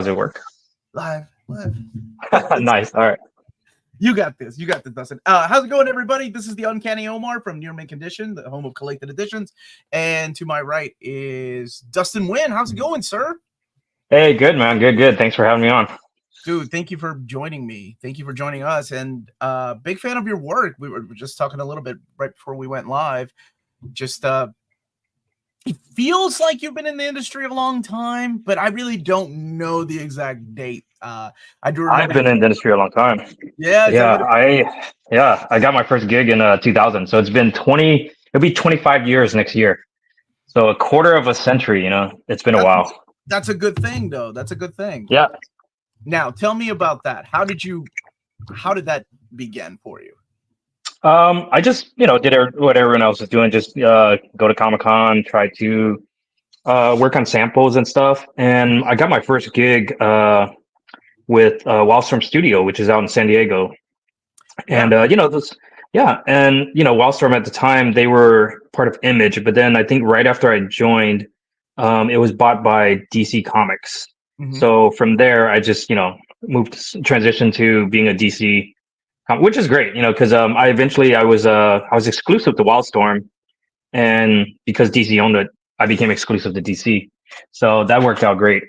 Does it work? Live. Nice. All right. You got this. You got this, Dustin. How's it going, everybody? This is the Uncanny Omar from Near Mint Condition, the home of collected editions. And to my right is Dustin Nguyen. How's it going, sir? Hey, good, man. Good. Thanks for having me on. Dude, thank you for joining me. Thank you for joining us. And big fan of your work. We were just talking a little bit right before we went live. Just it feels like you've been in the industry a long time, but I really don't know the exact date. I do remember I've been in the industry a long time. Yeah, I got my first gig in 2000. So it'll be 25 years next year. So a quarter of a century, it's been a while. That's a good thing, though. That's a good thing. Yeah. Now, tell me about that. How did that begin for you? I just, did what everyone else was doing. Just go to Comic-Con, try to work on samples and stuff. And I got my first gig with Wallstrom Studio, which is out in San Diego. And, Wallstrom at the time, they were part of Image. But then I think right after I joined, it was bought by DC Comics. Mm-hmm. So from there, I just, transitioned to being a DC, which is great, because I was exclusive to Wildstorm, and because DC owned it, I became exclusive to DC. So that worked out great.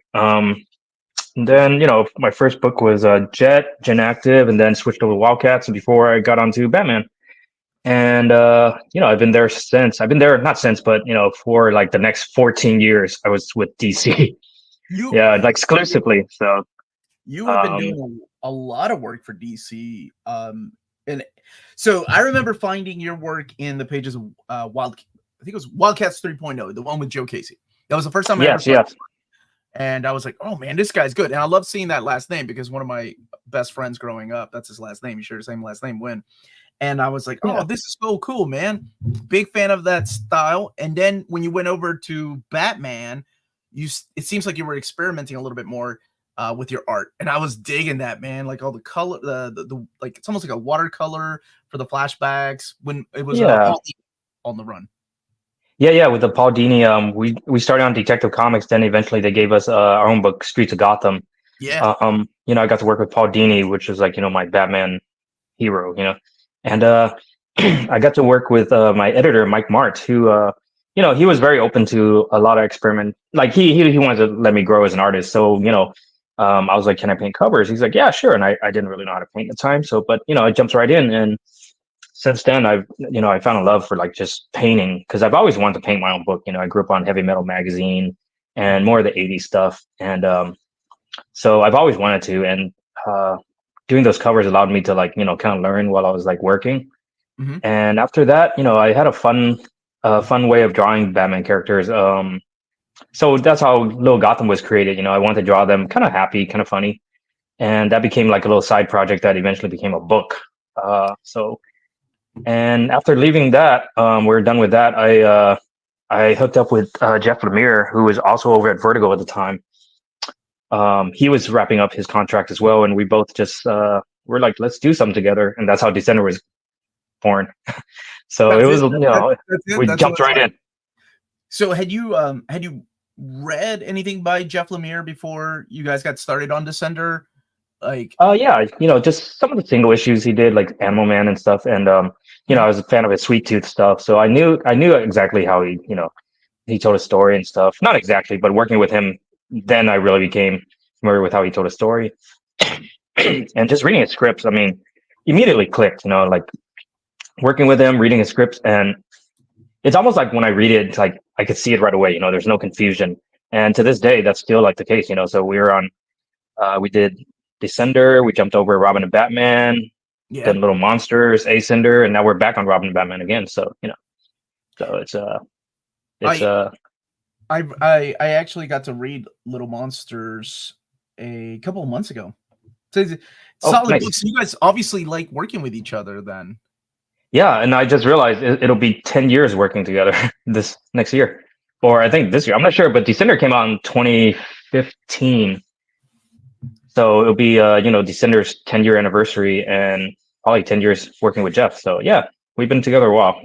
Then, my first book was Gen Active, and then switched over to Wildcats before I got onto Batman. And, I've been there since. I've been there, not since, but, for like the next 14 years, I was with DC. Exclusively. So you have been doing a lot of work for DC. And so I remember finding your work in the pages of I think it was Wildcats 3.0, the one with Joe Casey. That was the first time I ever saw it. And I was like, oh man, this guy's good. And I love seeing that last name because one of my best friends growing up, that's his last name. He shared the same last name, Nguyen. And I was like, oh, this is so cool, man. Big fan of that style. And then when you went over to Batman, it seems like you were experimenting a little bit more with your art. And I was digging that, man. Like all the color, the like it's almost like a watercolor for the flashbacks when it was on the run. Yeah, with the Paul Dini, we started on Detective Comics, then eventually they gave us our own book, Streets of Gotham. Yeah. I got to work with Paul Dini, which was like, my Batman hero, and I got to work with my editor, Mike Mart, who, he was very open to a lot of experiment. Like he wanted to let me grow as an artist. So, I was like, can I paint covers? He's like, yeah, sure. And I didn't really know how to paint at the time. So, but, I jumped right in, and since then, I found a love for like just painting, because I've always wanted to paint my own book. I grew up on Heavy Metal magazine and more of the 80s stuff. And so I've always wanted to. And doing those covers allowed me to like, kind of learn while I was like working. Mm-hmm. And after that, I had a fun way of drawing Batman characters. So that's how Little Gotham was created. I wanted to draw them kind of happy, kind of funny. And that became like a little side project that eventually became a book. And after leaving that, we're done with that. I hooked up with Jeff Lemire, who was also over at Vertigo at the time. He was wrapping up his contract as well, and we both just were like, let's do something together. And that's how Descender was born. So it was, we jumped right in. So had you read anything by Jeff Lemire before you guys got started on Descender? Like, just some of the single issues he did, like Animal Man and stuff. And I was a fan of his Sweet Tooth stuff, so I knew exactly how he told a story and stuff. Not exactly, but working with him, then I really became familiar with how he told a story. And just reading his scripts, I mean, immediately clicked. Like working with him, reading his scripts, and it's almost like when I read it, it's like I could see it right away. There's no confusion, and to this day, that's still like the case. So we were on, we did Descender, we jumped over Robin and Batman, then Little Monsters, Ascender, and now we're back on Robin and Batman again. So so I actually got to read Little Monsters a couple of months ago. So solid nice. books. You guys obviously like working with each other then. Yeah, and I just realized it'll be 10 years working together this next year, or I think this year. I'm not sure, but Descender came out in 2015. So it'll be, Descender's 10-year anniversary, and probably 10 years working with Jeff. So yeah, we've been together a while,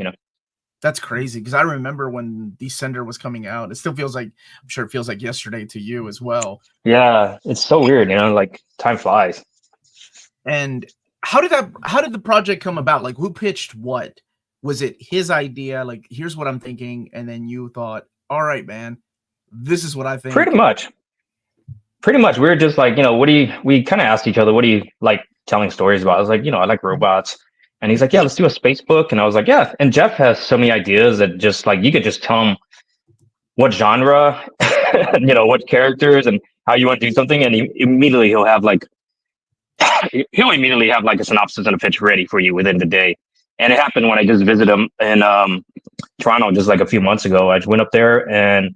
That's crazy, because I remember when Descender was coming out. It still feels like, I'm sure it feels like yesterday to you as well. Yeah, it's so weird, like time flies. And how did the project come about? Like, who pitched what? Was it his idea? Like, here's what I'm thinking, and then you thought, all right, man, this is what I think. Pretty much. We were just like, we kind of asked each other, what do you like telling stories about? I was like, I like robots. And he's like, yeah, let's do a space book. And I was like, yeah. And Jeff has so many ideas that just like, you could just tell him what genre, what characters and how you want to do something. And he'll have like a synopsis and a pitch ready for you within the day. And it happened when I just visited him in Toronto just like a few months ago. I just went up there and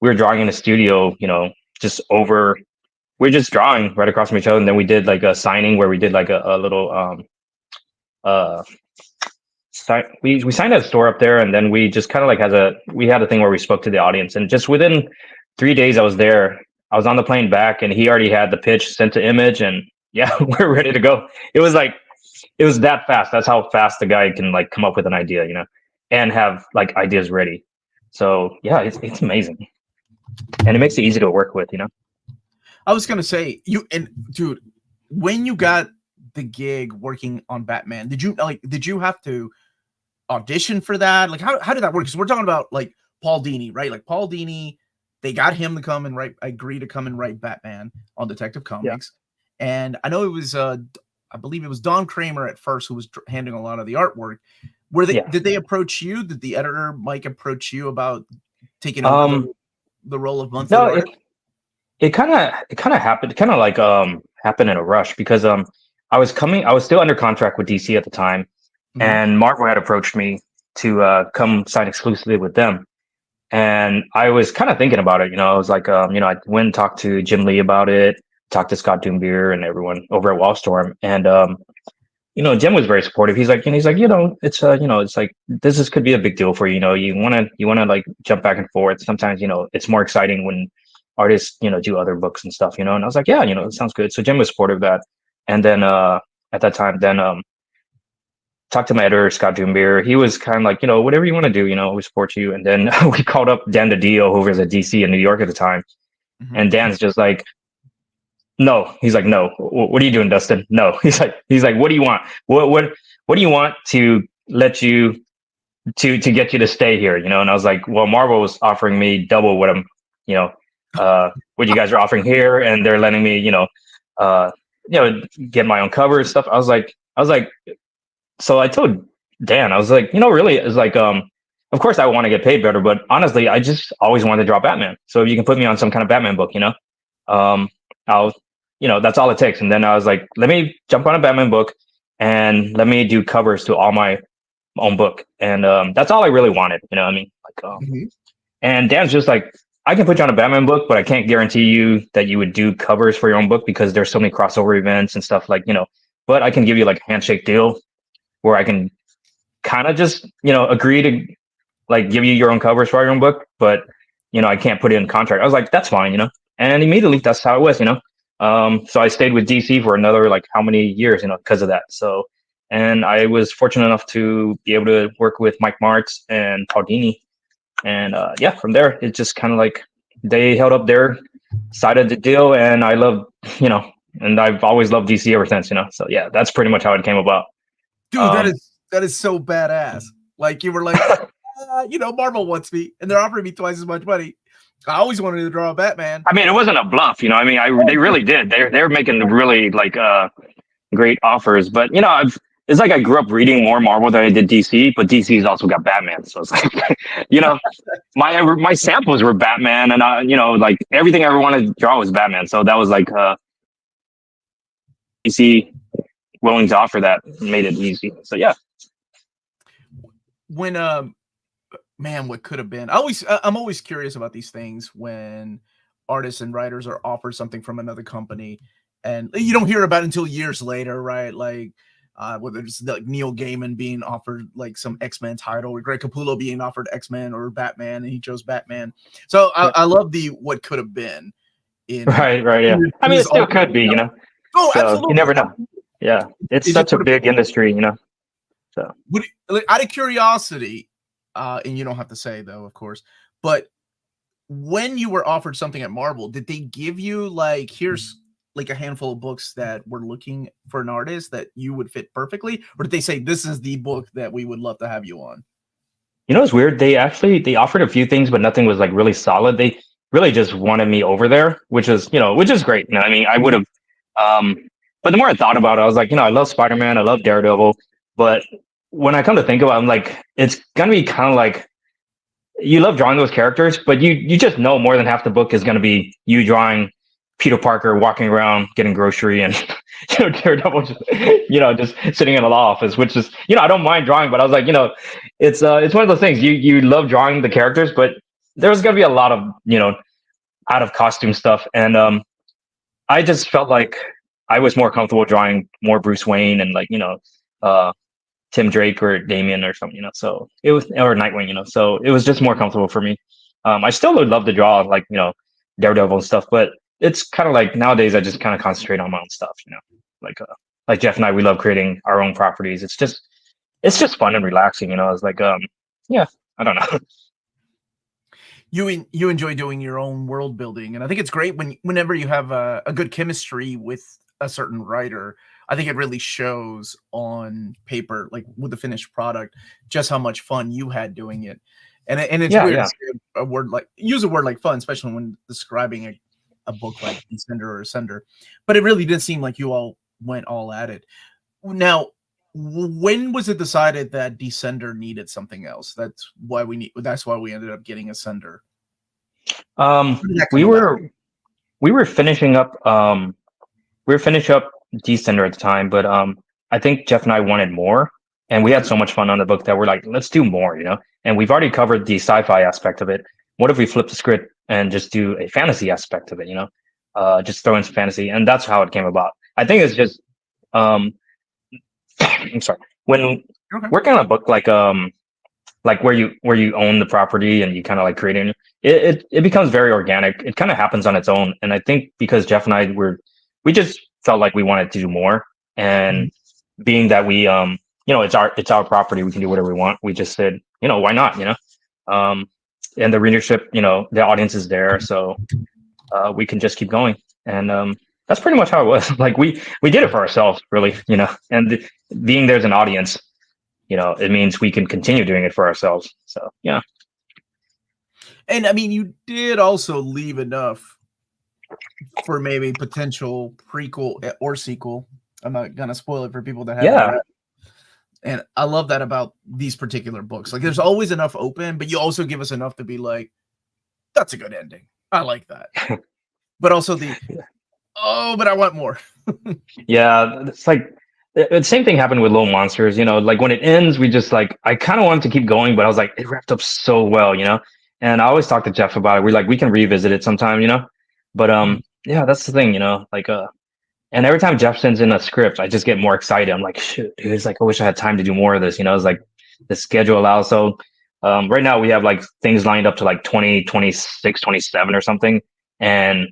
we were drawing in the studio, we're just drawing right across from each other. And then we did like a signing where we did like a little we signed at a store up there, and then we just kind of like we had a thing where we spoke to the audience, and just within 3 days I was there. I was on the plane back and he already had the pitch sent to Image, and yeah, we're ready to go. It was that fast. That's how fast the guy can like come up with an idea, and have like ideas ready. So yeah, it's amazing. And it makes it easy to work with, I was gonna say, dude, when you got the gig working on Batman, did you have to audition for that? Like, how did that work? Because we're talking about like Paul Dini, right? Like Paul Dini, they got him to agree to come and write Batman on Detective Comics. Yeah. And I know it was I believe it was Don Kramer at first who was handling a lot of the artwork. Did they approach you? Did the editor Mike approach you about taking over the role of monthly artist? It kind of happened, happened in a rush, because I was still under contract with DC at the time, mm-hmm. and Marvel had approached me to come sign exclusively with them, and I was kind of thinking about it. I was like, I went and talked to Jim Lee about it, talked to Scott Doombeer and everyone over at Wallstorm, and Jim was very supportive. He's like, it's it's like this could be a big deal for you. You want to like jump back and forth. Sometimes it's more exciting when artists do other books and stuff. And I was like, yeah, it sounds good. So Jim was supportive of that. And then at that time, talked to my editor Scott Doombeer. He was kind of like, whatever you want to do, we support you. And then we called up Dan DiDio, who was at DC in New York at the time, mm-hmm. and Dan's just like, no. He's like, no. What are you doing, Dustin? No. He's like, what do you want? What do you want to let you to get you to stay here? And I was like, well, Marvel was offering me double what I'm, what you guys are offering here, and they're letting me, get my own cover and stuff. I was like, so I told Dan, I was like, really, it's like, of course I want to get paid better, but honestly, I just always wanted to draw Batman. So if you can put me on some kind of Batman book, I'll, that's all it takes. And then I was like, let me jump on a Batman book and let me do covers to all my own book. And that's all I really wanted. Mm-hmm. And Dan's just like, I can put you on a Batman book, but I can't guarantee you that you would do covers for your own book, because there's so many crossover events and stuff, like, but I can give you like a handshake deal where I can kind of just, agree to like give you your own covers for your own book, but, I can't put it in contract. I was like, that's fine, and immediately that's how it was, so I stayed with DC for another, like, how many years, because of that. So, and I was fortunate enough to be able to work with Mike Martz and Paul Dini. And from there, it just kind of like they held up their side of the deal, and I love, and I've always loved DC ever since, So yeah, that's pretty much how it came about. Dude, that is so badass. Like, you were like, Marvel wants me, and they're offering me twice as much money. I always wanted to draw a Batman. I mean, it wasn't a bluff, they really did. They're making really like great offers, but it's like I grew up reading more Marvel than I did DC, but DC's also got Batman. So it's like, my samples were Batman, and like everything I ever wanted to draw was Batman. So that was like DC willing to offer that made it easy. So yeah. When man, what could have been? I'm always curious about these things when artists and writers are offered something from another company, and you don't hear about it until years later, right? Like, whether it's like Neil Gaiman being offered like some X-Men title, or Greg Capullo being offered X-Men or Batman, and he chose Batman. So I love the what could have been. Right, yeah. I mean, it still could be, Oh, so absolutely. You never know. Yeah, it's such a big industry, So, out of curiosity, and you don't have to say though, of course, but when you were offered something at Marvel, did they give you like, here's like a handful of books that we're looking for an artist that you would fit perfectly, or did they say this is the book that we would love to have you on? You know, it's weird. They offered a few things, but nothing was like really solid. They really just wanted me over there, which is, which is great. I mean, I would have, um, but the more I thought about it, I was like, I love Spider-Man, I love Daredevil, but when I come to think about it, I'm like, it's gonna be kind of like, you love drawing those characters, but you just know more than half the book is gonna be you drawing Peter Parker walking around getting grocery and Daredevil just just sitting in a law office, which is I don't mind drawing, but I was like it's one of those things you love drawing the characters, but there's gonna be a lot of out of costume stuff, and I just felt like I was more comfortable drawing more Bruce Wayne and like Tim Drake or Damian or something, so it was, or Nightwing, so it was just more comfortable for me. I still would love to draw like Daredevil and stuff, but it's kind of like nowadays I just kind of concentrate on my own stuff, like Jeff and I, we love creating our own properties. It's just fun and relaxing, It's like yeah, I don't know. You enjoy doing your own world building, and I think it's great whenever you have a good chemistry with a certain writer. I think it really shows on paper, like with the finished product, just how much fun you had doing it. And it's weird to say use a word like fun, especially when describing a book like Descender or Ascender, but it really did seem like you all went all at it. Now, when was it decided that Descender needed something else? That's why we ended up getting Ascender. We were finishing up Descender at the time, but I think Jeff and I wanted more, and we had so much fun on the book that we're like, let's do more, and we've already covered the sci-fi aspect of it. What if we flip the script and just do a fantasy aspect of it, just throw in some fantasy, and that's how it came about. I think it's just I'm sorry, when working on a book like where you own the property and you kind of like creating it becomes very organic. It kind of happens on its own, and I think because Jeff and I we just felt like we wanted to do more, and being that we it's our property, we can do whatever we want. We just said why not, and the readership, the audience is there, so we can just keep going, and that's pretty much how it was. Like we did it for ourselves, really, and being there's an audience, it means we can continue doing it for ourselves. So yeah. And I mean, you did also leave enough for maybe potential prequel or sequel. I'm not gonna spoil it for people that haven't read. And I love that about these particular books. Like, there's always enough open, but you also give us enough to be like, that's a good ending. I like that. But also but I want more. Yeah, it's like the same thing happened with Little Monsters. Like when it ends, we just like, I kind of wanted to keep going, but I was like, it wrapped up so well, And I always talk to Jeff about it. We're like, we can revisit it sometime, But yeah, that's the thing, like and every time Jeff sends in a script, I just get more excited. I'm like, shoot, dude, it's like, I wish I had time to do more of this. It's like the schedule allows. So right now we have like things lined up to like 2026, 27 or something. And,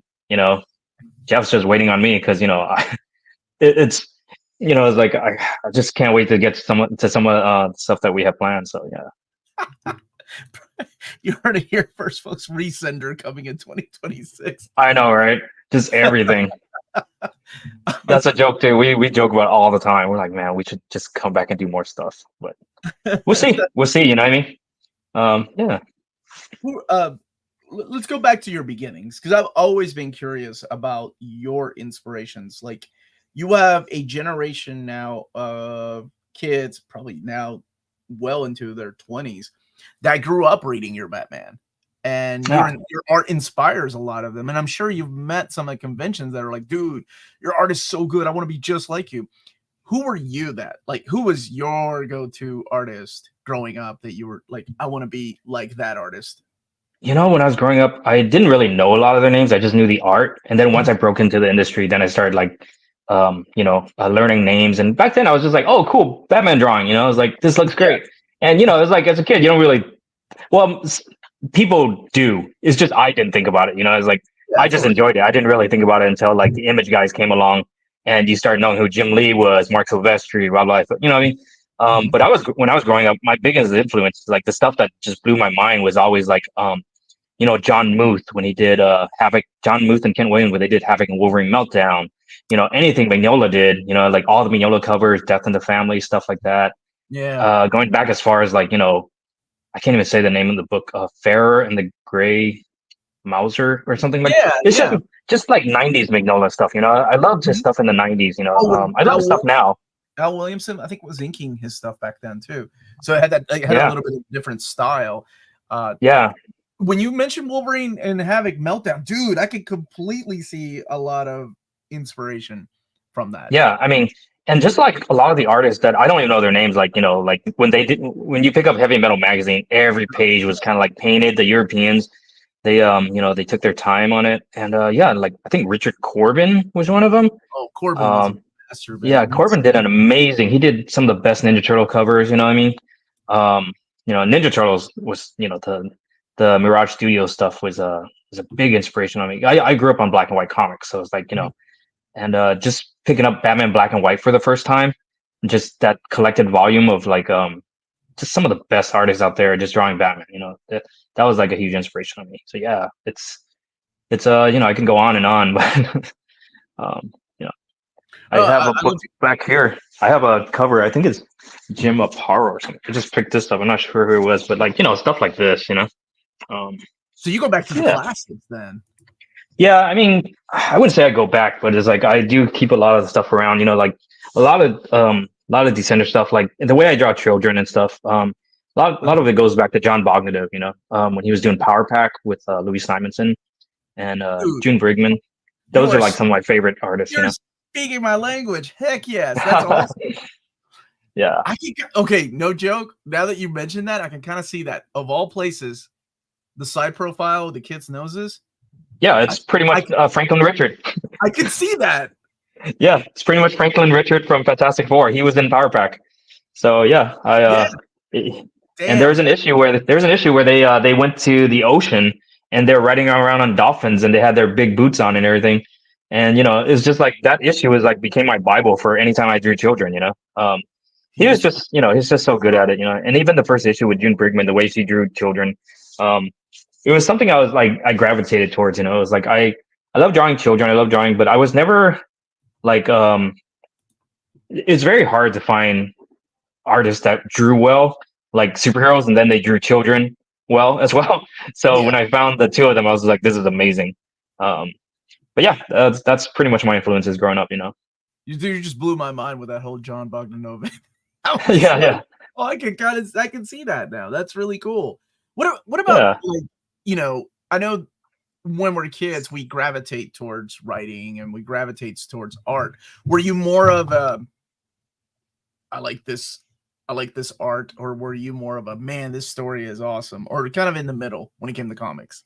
Jeff's just waiting on me because, it's like, I just can't wait to get to some of the stuff that we have planned. So yeah. You heard it here first, folks. Resender coming in 2026. I know, right? Just everything. That's a joke too. We joke about it all the time. We're like, man, we should just come back and do more stuff. But we'll see. We'll see. You know what I mean? Yeah. Let's go back to your beginnings, because I've always been curious about your inspirations. Like, you have a generation now of kids, probably now well into their 20s, that grew up reading your Batman. And your art inspires a lot of them. And I'm sure you've met some at conventions that are like, dude, your art is so good, I want to be just like you. Who were you who was your go-to artist growing up that you were like, I want to be like that artist? When I was growing up, I didn't really know a lot of their names. I just knew the art. And then once I broke into the industry, then I started like, learning names. And back then I was just like, oh, cool, Batman drawing. I was like, this looks great. And, it was like, as a kid, you don't really, well, people do. It's just I didn't think about it. I was like, I just enjoyed it. I didn't really think about it until like the Image guys came along and you started knowing who Jim Lee was, Mark Silvestri, Rob Liefeld. You know what I mean? But when I was growing up, my biggest influence, like the stuff that just blew my mind, was always like John Muth when he did Havoc. John Muth and Kent Williams when they did Havoc and Wolverine Meltdown. Anything Mignola did. Like all the Mignola covers, Death in the Family, stuff like that. Yeah. Going back as far as like I can't even say the name of the book. Farrer and the Gray Mauser or something like. It's just like '90s Mignola stuff. I love just stuff in the '90s. I love stuff now. Al Williamson, I think, was inking his stuff back then too, so it had a little bit of different style. Yeah. When you mentioned Wolverine and Havoc Meltdown, dude, I could completely see a lot of inspiration from that. Yeah, I mean, and just like a lot of the artists that I don't even know their names, like like when you pick up Heavy Metal magazine, every page was kind of like painted. The Europeans, they they took their time on it, and like I think Richard Corbin was one of them. Oh, Corbin was a master. Yeah, Corbin did an amazing. He did some of the best Ninja Turtle covers. You know what I mean? Ninja Turtles was the Mirage Studio stuff was a big inspiration on me. I grew up on black and white comics, so it's like and just picking up Batman Black and White for the first time, just that collected volume of like just some of the best artists out there just drawing Batman. That was like a huge inspiration on me. So yeah, it's I can go on and on, but I have a book back here. I have a cover. I think it's Jim Aparo or something. I just picked this up. I'm not sure who it was, but like stuff like this. So you go back to the classics then? Yeah, I mean, I wouldn't say I go back, but it's like I do keep a lot of the stuff around. Like a lot of Descender stuff, like the way I draw children and stuff. A lot of it goes back to John Bogdanove. When he was doing Power Pack with Louis Simonson and June Brigman. Those are like some of my favorite artists. Speaking my language, heck yes, that's awesome. Yeah. Okay, no joke. Now that you mentioned that, I can kind of see that. Of all places, the side profile with the kids' noses. Yeah, it's pretty much Franklin Richard. I can see that. Yeah, it's pretty much Franklin Richard from Fantastic Four. He was in Power Pack. So yeah, and there was an issue where they went to the ocean and they're riding around on dolphins and they had their big boots on and everything. And it's just like that issue was like became my Bible for any time I drew children. He was just he's just so good at it. And even the first issue with June Brigman, the way she drew children, it was something I was like I gravitated towards. It was like I love drawing children. I love drawing, but I was never like it's very hard to find artists that drew well like superheroes and then they drew children well as well. So when I found the two of them, I was like, this is amazing. But yeah, that's pretty much my influences growing up. You just blew my mind with that whole John Bogdanove. Yeah. Oh, I can see that now. That's really cool. What about I know when we're kids we gravitate towards writing and we gravitate towards art. Were you more of a I like this art, or were you more of a man, this story is awesome, or kind of in the middle when it came to comics?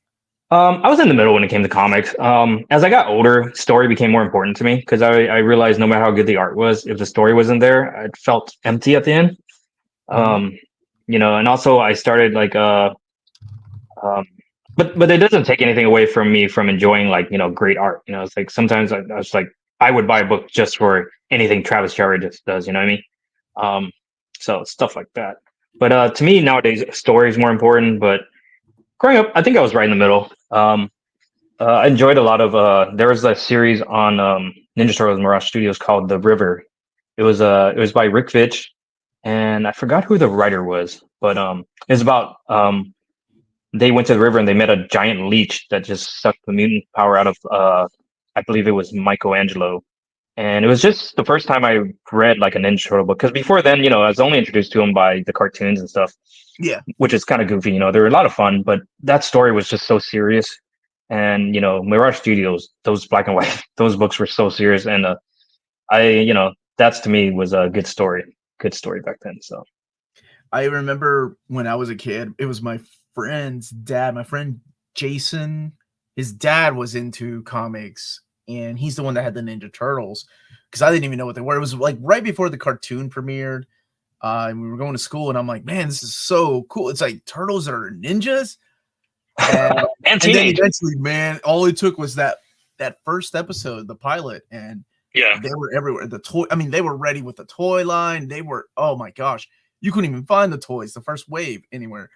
I was in the middle when it came to comics. As I got older, story became more important to me because I realized no matter how good the art was, if the story wasn't there, it felt empty at the end. And also I started like but it doesn't take anything away from me from enjoying like great art. It's like sometimes I was like I would buy a book just for anything Travis Jarrett just does. You know what I mean? So stuff like that. But to me nowadays, story is more important. But growing up, I think I was right in the middle. I enjoyed a lot of. There was a series on Ninja Turtles Mirage Studios called The River. It was by Rick Fitch, and I forgot who the writer was, but it was about they went to the river and they met a giant leech that just sucked the mutant power out of I believe it was Michelangelo. And it was just the first time I read like a Ninja Turtle book, because before then, I was only introduced to him by the cartoons and stuff. Yeah, which is kind of goofy. They were a lot of fun, but that story was just so serious. And Mirage Studios, those black and white, those books were so serious. And that's to me was a good story back then. So I remember when I was a kid, it was my friend's dad, my friend Jason. His dad was into comics, and he's the one that had the Ninja Turtles because I didn't even know what they were. It was like right before the cartoon premiered. And we were going to school, and I'm like, man, this is so cool. It's like turtles that are ninjas. And then eventually, man, all it took was that first episode, the pilot, and Yeah. They were everywhere. They were ready with the toy line. They were, oh my gosh, you couldn't even find the toys, the first wave anywhere.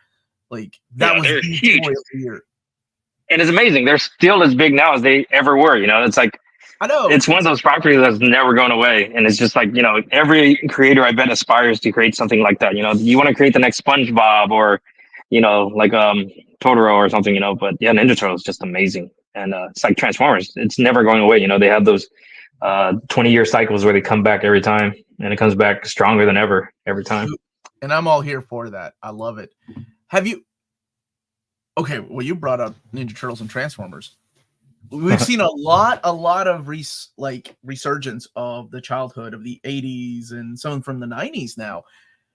Like that was the huge. toy of the year. And it's amazing. They're still as big now as they ever were. It's like, I know it's one of those properties that's never going away. And it's just like, every creator I bet aspires to create something like that. You want to create the next SpongeBob or, like Totoro or something, but yeah, Ninja Turtle is just amazing. And it's like Transformers. It's never going away. They have those 20-year cycles where they come back every time, and it comes back stronger than ever every time. And I'm all here for that. I love it. Have you? Okay, well, you brought up Ninja Turtles and Transformers. We've seen a lot of resurgence of the childhood of the 80s and some from the 90s now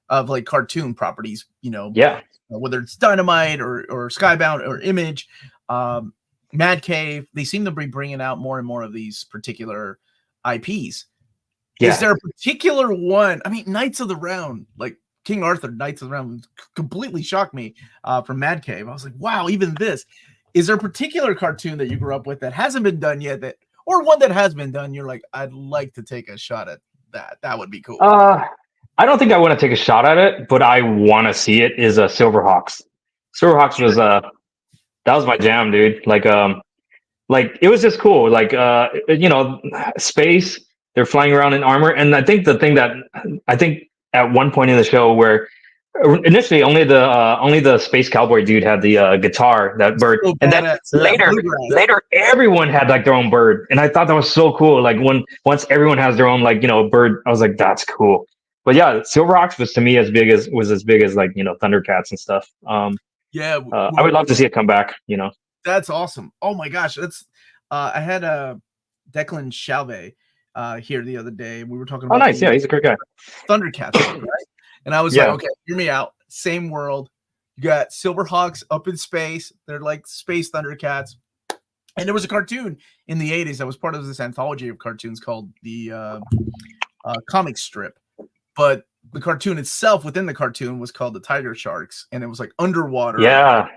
of like cartoon properties, Yeah. Whether it's Dynamite or Skybound or Image, Mad Cave, they seem to be bringing out more and more of these particular IPs. Yeah. Is there a particular one? I mean, Knights of the Round, like King Arthur, Knights of the Round, completely shocked me from Mad Cave. I was like, wow, even this. Is there a particular cartoon that you grew up with that hasn't been done yet, or one that has been done? You're like, I'd like to take a shot at that. That would be cool. I don't think I want to take a shot at it, but I want to see it. Is Silverhawks. Silverhawks was that was my jam, dude. Like it was just cool. Like space. They're flying around in armor, and I think at one point in the show where initially only the space cowboy dude had the guitar, that bird, and then later everyone had like their own bird, and I thought that was so cool. Like once everyone has their own bird, I was like, that's cool. But yeah, Silverhawks was to me as big as like Thundercats and stuff. I would love to see it come back. That's awesome. Oh my gosh, that's I had Declan Shalvey here the other day. We were talking about. Oh, nice. Yeah, he's a great guy. Thundercats, right? And I was like, okay, hear me out. Same world. You got Silverhawks up in space. They're like space Thundercats. And there was a cartoon in the 80s that was part of this anthology of cartoons called the comic strip. But the cartoon itself within the cartoon was called the Tiger Sharks. And it was like underwater. Yeah.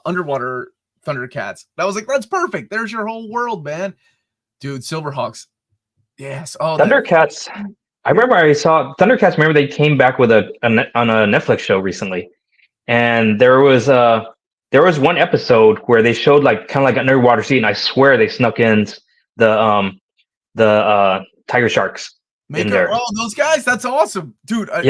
Underwater Thundercats. And I was like, that's perfect. There's your whole world, man. Dude, Silverhawks. Yes. Oh, Thundercats. I remember I saw Thundercats. Remember they came back with on a Netflix show recently, and there was one episode where they showed like kind of like an underwater scene. And I swear they snuck in the Tiger Sharks in there. Oh, those guys! That's awesome, dude. I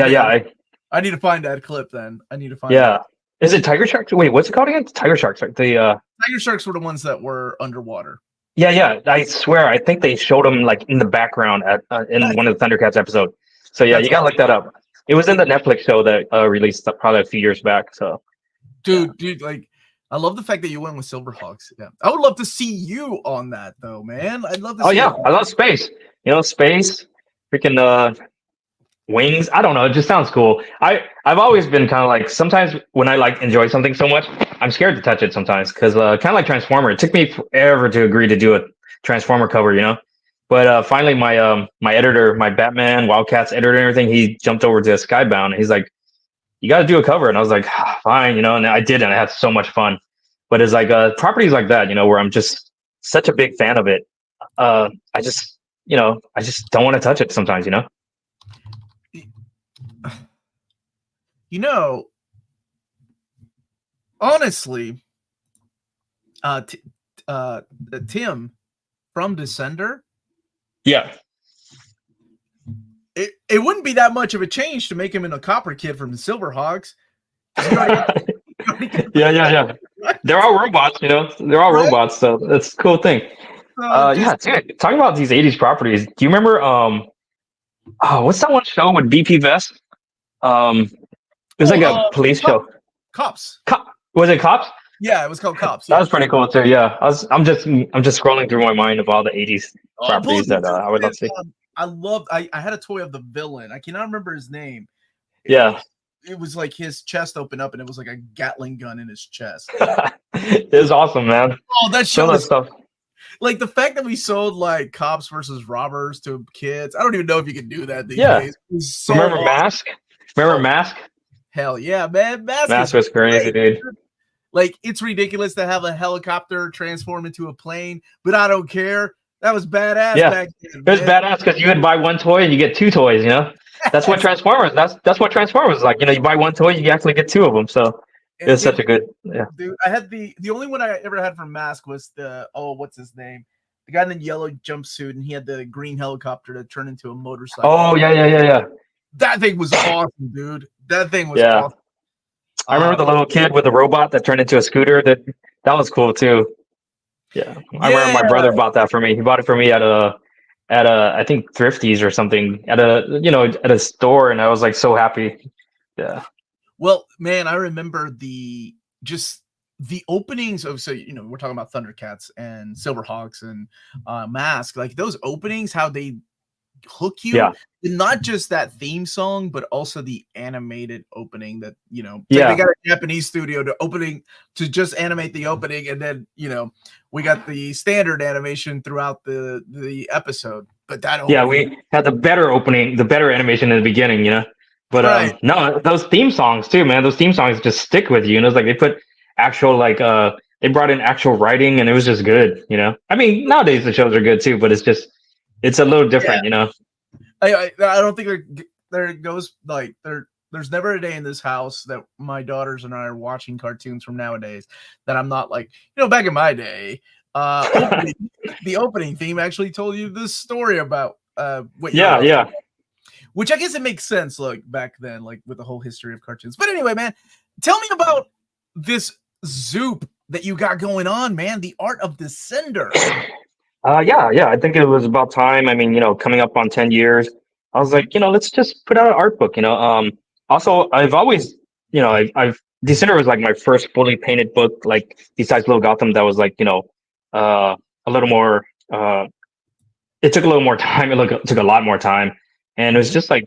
need to find that clip. Then I need to find. Yeah, is it Tiger Sharks? Wait, what's it called again? Tiger Sharks. The Tiger Sharks were the ones that were underwater. Yeah. I swear, I think they showed them like in the background in one of the Thundercats episodes. So yeah, you gotta look that up. It was in the Netflix show that released probably a few years back. So, dude, like, I love the fact that you went with Silverhawks. Yeah, I would love to see you on that though, man. I'd love to. I love space. Space, freaking wings. I don't know. It just sounds cool. I've always been kind of like, sometimes when I like enjoy something so much, I'm scared to touch it sometimes because kind of like Transformer. It took me forever to agree to do a Transformer cover, But finally, my editor, my Batman Wildcats editor and everything, he jumped over to Skybound and he's like, "You got to do a cover." And I was like, "Fine," and I did, and I had so much fun. But it's like properties like that, where I'm just such a big fan of it. I just don't want to touch it sometimes, Honestly, Tim from Descender. Yeah. It wouldn't be that much of a change to make him in a Copper Kid from the Silverhawks. Yeah. They're all robots, They're all robots, so that's a cool thing. Dude, talking about these 80s properties, do you remember what's that one show with BP Vest? It was like a police show. Cops. Was it Cops? Yeah, it was called Cops. Yeah. That was pretty cool too. Yeah, I'm just scrolling through my mind of all the 80s properties that I would love to see. I had a toy of the villain. I cannot remember his name. It was like his chest opened up and it was like a Gatling gun in his chest. It was awesome, man. Oh, that show was stuff. Like the fact that we sold like cops versus robbers to kids. I don't even know if you can do that these days. So remember Mask? Remember Mask? Hell yeah, man. Mask was crazy, dude. Like, it's ridiculous to have a helicopter transform into a plane, but I don't care. That was badass Yeah, back then, it was man. badass because you would buy one toy and you get two toys. You know, that's what Transformers. That's what Transformers is like. You know, you buy one toy, you actually get two of them. So it was such a good. Yeah. Dude, I had the only one I ever had from Mask was the what's his name? The guy in the yellow jumpsuit, and he had the green helicopter that turned into a motorcycle. Oh yeah. That thing was awesome, dude. That thing was Yeah. awesome. I remember the little kid with the robot that turned into a scooter. That was cool too. Yeah, I remember Yeah, my brother bought that for me. He bought it for me at a I think Thrifties or something at a store, and I was like so happy. Yeah. well, man, I remember the openings of, so we're talking about Thundercats and Silverhawks and Mask, like those openings, how they hook you. Yeah. Not just that theme song, but also the animated opening that Yeah. they got a Japanese studio to just animate the opening, and then we got the standard animation throughout the episode. But that opening, Yeah, we had the better opening, the better animation in the beginning, you know. But right. no, those theme songs too, man. Those theme songs just stick with you. And it's like they put actual they brought in actual writing, and it was just good, you know. I mean, nowadays the shows are good too, but it's a little different, you know. I don't think there goes like there's never a day in this house that my daughters and I are watching cartoons from nowadays that I'm not like, back in my day, the opening theme actually told you this story about what yeah. Which I guess it makes sense, like back then, like with the whole history of cartoons. But anyway, man, tell me about this Zoop that you got going on, man. The Art of Descender. Yeah. I think it was about time. I mean, coming up on 10 years, I was like, let's just put out an art book, Also, I've always, I've Descender was like my first fully painted book, like besides Little Gotham, that was like, a little more, it took a little more time. Took a lot more time. And it was just like,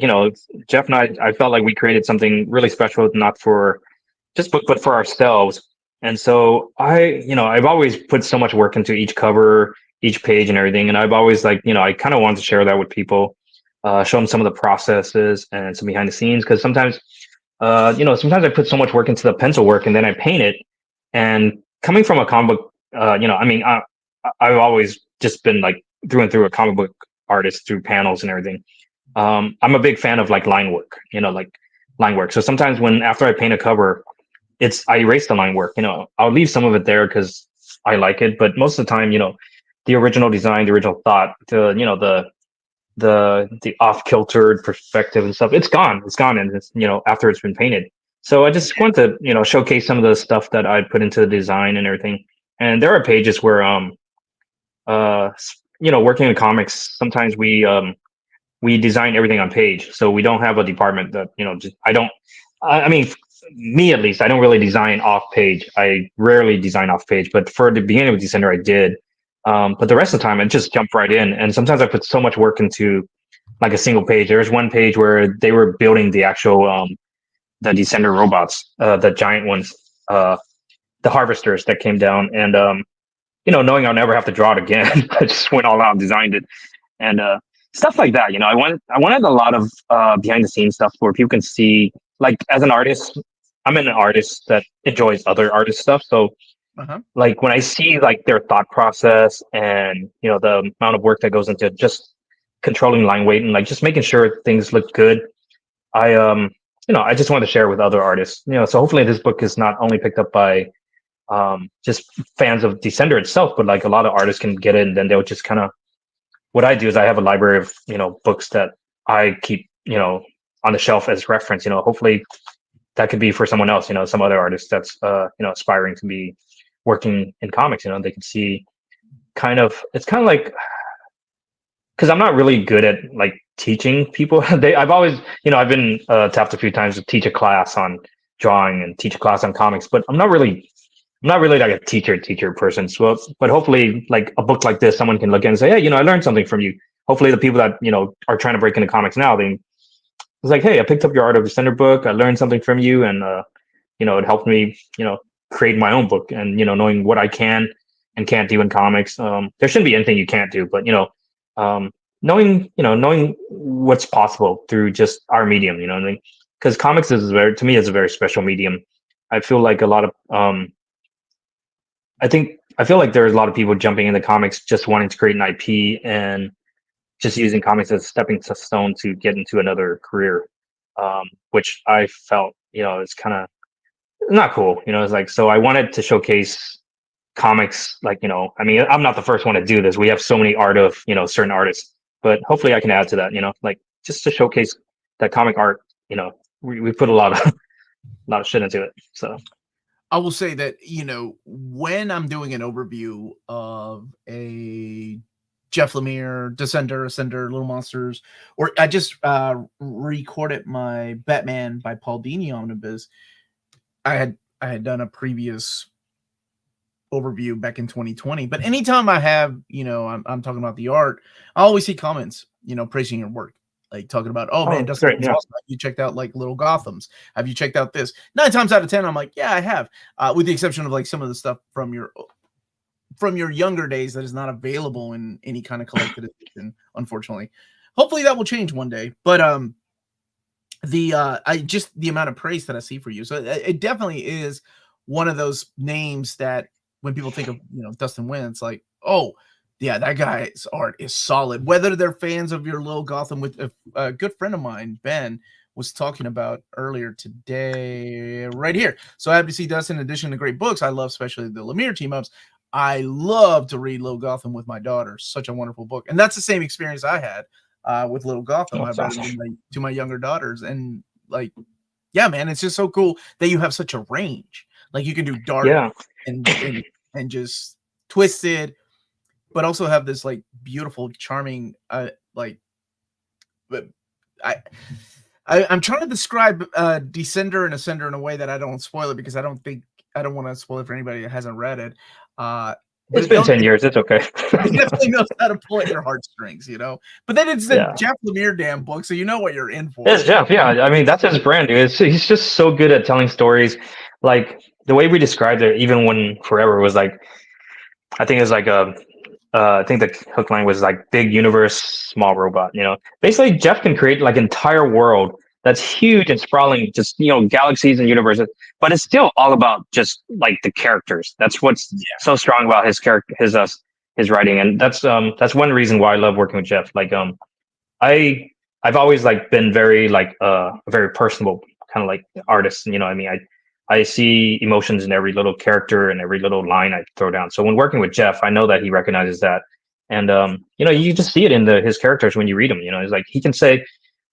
Jeff and I felt like we created something really special, not for just book, but for ourselves. And so I've always put so much work into each cover, each page and everything. And I've always like, I kind of wanted to share that with people, show them some of the processes and some behind the scenes. Cause sometimes, sometimes I put so much work into the pencil work and then I paint it. And coming from a comic book, I've always just been like through and through a comic book artist through panels and everything. I'm a big fan of like line work, like line work. So sometimes after I paint a cover, I erase the line work, I'll leave some of it there because I like it. But most of the time, the original design, the original thought, the off kiltered perspective and stuff, it's gone. And it's, after it's been painted. So I just want to, showcase some of the stuff that I put into the design and everything. And there are pages where, working in comics, sometimes we design everything on page. So we don't have a department that, I mean, me at least, I don't really design off page. I rarely design off page, but for the beginning of Descender, I did. But the rest of the time, I just jumped right in. And sometimes I put so much work into like a single page. There was one page where they were building the actual, the Descender robots, the giant ones, the harvesters that came down. And, knowing I'll never have to draw it again, I just went all out and designed it. And, stuff like that, I wanted a lot of behind the scenes stuff where people can see, like, as an artist, I'm an artist that enjoys other artist stuff. So like when I see like their thought process and the amount of work that goes into just controlling line weight and like just making sure things look good, I just want to share with other artists. So hopefully this book is not only picked up by just fans of Descender itself, but like a lot of artists can get it, and then they'll just kind of, what I do is I have a library of books that I keep on the shelf as reference. Hopefully that could be for someone else, some other artist that's aspiring to be working in comics. They can see it's kind of like, because I'm not really good at like teaching people. I've always I've been tapped a few times to teach a class on drawing and teach a class on comics, but I'm not really like a teacher person. So, but hopefully like a book like this, someone can look at and say, hey, I learned something from you. Hopefully the people that, are trying to break into comics now, it's like, hey, I picked up your Art of Descender book. I learned something from you. And, it helped me, create my own book and, knowing what I can and can't do in comics. There shouldn't be anything you can't do, but, knowing what's possible through just our medium, what I mean? Because comics to me, is a very special medium. I feel like a lot of, I feel like there's a lot of people jumping into comics just wanting to create an IP and just using comics as a stepping stone to get into another career, which I felt, it's kind of not cool. It's like, so I wanted to showcase comics, like, I mean, I'm not the first one to do this. We have so many art of, certain artists, but hopefully I can add to that, like just to showcase that comic art, we put a lot of, a lot of shit into it. So I will say that, when I'm doing an overview of a Jeff Lemire, Descender, Ascender, Little Monsters, or I just recorded my Batman by Paul Dini omnibus. I had done a previous overview back in 2020, but anytime I have, I'm talking about the art, I always see comments, praising your work. Like talking about, oh man, Dustin, great, yeah. awesome. Have you checked out like Little Gothams? Have you checked out this? 9 times out of 10, I'm like, yeah, I have. With the exception of like some of the stuff from your younger days that is not available in any kind of collected edition, unfortunately. Hopefully that will change one day. But the amount of praise that I see for you, so it definitely is one of those names that when people think of Dustin Nguyen, it's like, oh. Yeah, that guy's art is solid. Whether they're fans of your Little Gotham, with a good friend of mine, Ben, was talking about earlier today, right here. So happy to see Dustin. In addition to great books, I love especially the Lemire team ups. I love to read Little Gotham with my daughter. Such a wonderful book, and that's the same experience I had with Little Gotham. I've read it to my younger daughters, and like, yeah, man, it's just so cool that you have such a range. Like you can do dark and just twisted, but also have this like beautiful, charming, but I'm trying to describe Descender and Ascender in a way that I don't spoil it, because I don't want to spoil it for anybody that hasn't read it. It's been 10 years. It's okay. It definitely knows how to pull at your heartstrings, But then it's the Jeff Lemire damn book, so you know what you're in for. It's Jeff, yeah. I mean, that's his brand, dude. He's just so good at telling stories. Like the way we described it, even when Forever was like, I think it's like I think the hook line was like big universe, small robot. Basically Jeff can create like entire world that's huge and sprawling, just galaxies and universes, but it's still all about just like the characters. That's what's so strong about his character, his writing, and that's one reason why I love working with Jeff. Like I've always like been very like a very personable kind of like artist. I mean, I see emotions in every little character and every little line I throw down. So when working with Jeff, I know that he recognizes that. And, you just see it in his characters when you read them. It's like he can say,